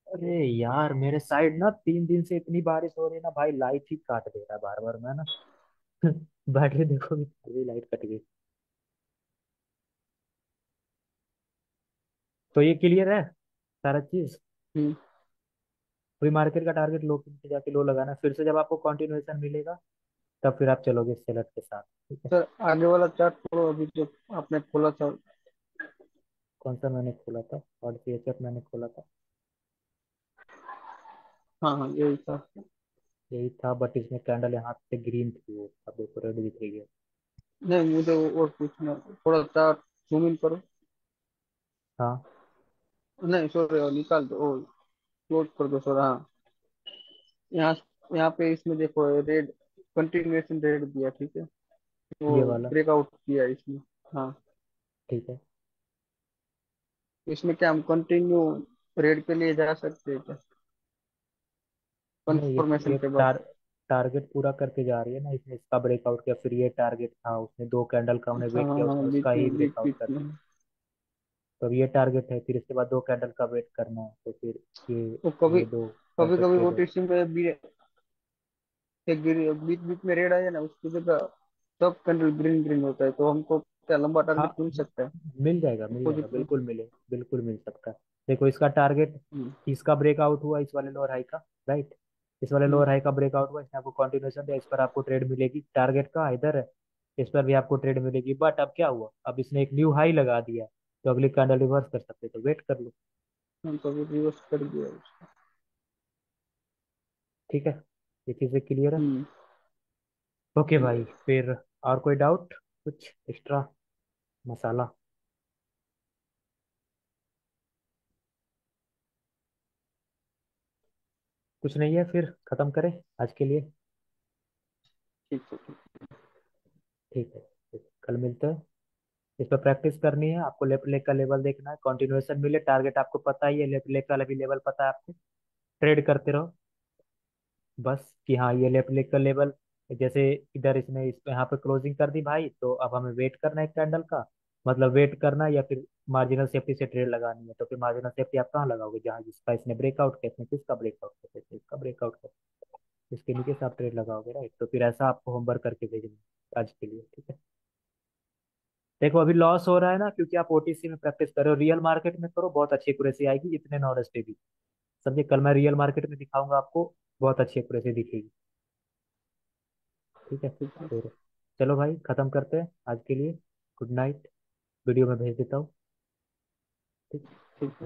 अरे यार मेरे साइड ना 3 दिन से इतनी बारिश हो रही है ना भाई, लाइट ही काट दे रहा है बार बार, मैं ना बैटरी देखो भी लाइट कट गई। तो ये क्लियर है सारा चीज। हम्म। अभी मार्केट का टारगेट लो के नीचे जाके लो लगाना, फिर से जब आपको कंटिन्यूएशन मिलेगा तब फिर आप चलोगे सेलर के साथ, ठीक है। सर आगे वाला चार्ट छोड़ो, अभी जो आपने खोला था। कौन सा मैंने खोला था, और सीएचएफ मैंने खोला था, हाँ हाँ यही था। यही था, बट इसमें कैंडल यहाँ पे ग्रीन थी, वो अब देखो रेड दिख रही है। नहीं मुझे और पूछना, थोड़ा चार्ट जूम इन करो। हाँ नहीं सॉरी, निकाल दो, ओ क्लोज कर दो सर। हाँ यहाँ, यहाँ पे इसमें देखो रेड, कंटिन्यूएशन रेड दिया, ठीक है। वो ये वाला, ब्रेकआउट किया इसमें। हाँ, ठीक है। तो इसमें क्या हम कंटिन्यू रेड के लिए जा सकते हैं क्या, नहीं कंफर्मेशन ये के बाद? टारगेट पूरा करके जा रही है ना, इसने इसका ब्रेकआउट किया, फिर ये टारगेट था, उसने 2 कैंडल का हमने अच्छा वेट हाँ किया, हाँ, उसने उसका बीच ही में ब्रेकआउट बीच कर में। दिया। तो अब ये टारगेट है, फिर इसके बाद 2 कैंडल का वेट करना है, तो फिर ये तो कभी ये दो कभी परफेक्ट कभी ट्रेड हो। ओटीसी में भी एक बीच बीच में रेड आया ना, उसकी जगह सब कैंडल ग्रीन ग्रीन होता है, तो हमको क्या लंबा हाँ टारगेट मिल सकता है मिल जाएगा अपोजिट में? बिल्कुल मिले, बिल्कुल मिल सकता है। देखो इसका टारगेट, हम्म। इसका ब्रेकआउट हुआ इस वाले लोअर हाई का, राइट, इस वाले हम्म। लोअर हाई का ब्रेकआउट हुआ, इसने आपको कंटिन्यूएशन दिया, इस पर आपको ट्रेड मिलेगी, टारगेट का इधर है, इस पर भी आपको ट्रेड मिलेगी। बट अब क्या हुआ, अब इसने एक न्यू हाई लगा दिया, तो अगली कैंडल रिवर्स कर सकते, तो वेट कर लो, हम तो रिवर्स कर दिया उसको। ठीक है। ये चीजें क्लियर है। हम्म। ओके भाई, क्लियर। फिर और कोई डाउट, कुछ एक्स्ट्रा मसाला? कुछ नहीं है, फिर खत्म करें आज के लिए। ठीक है ठीक। ठीक है, फिर कल मिलते हैं। इस पर प्रैक्टिस करनी है आपको, लेफ्ट लेग का लेवल देखना है, कंटिन्यूएशन मिले, टारगेट आपको पता ही है, लेफ्ट लेग का भी लेवल पता है आपको, ट्रेड करते रहो बस, कि हाँ ये लेफ्ट लेग का लेवल, जैसे इधर इसने इस यहाँ पे क्लोजिंग कर दी भाई, तो अब हमें वेट करना है कैंडल का, मतलब वेट करना है, या फिर मार्जिनल सेफ्टी से ट्रेड लगानी है, तो फिर मार्जिनल सेफ्टी आप कहाँ लगाओगे, जहाँ जिसका इसने ब्रेकआउट किया, इसने किसका ब्रेकआउट किया, इसने इसका ब्रेकआउट किया, इसके नीचे से आप ट्रेड लगाओगे, राइट। तो फिर ऐसा आपको होमवर्क करके भेजना है आज के लिए, ठीक है। देखो अभी लॉस हो रहा है ना, क्योंकि आप ओटीसी में प्रैक्टिस कर रहे हो, रियल मार्केट में करो बहुत अच्छी एक्यूरेसी आएगी, इतने नॉलेज पे भी, समझे। कल मैं रियल मार्केट में दिखाऊंगा आपको, बहुत अच्छी एक्यूरेसी दिखेगी, ठीक है। ठीक फिर चलो भाई खत्म करते हैं आज के लिए, गुड नाइट, वीडियो में भेज देता हूँ, ठीक। ठीक है।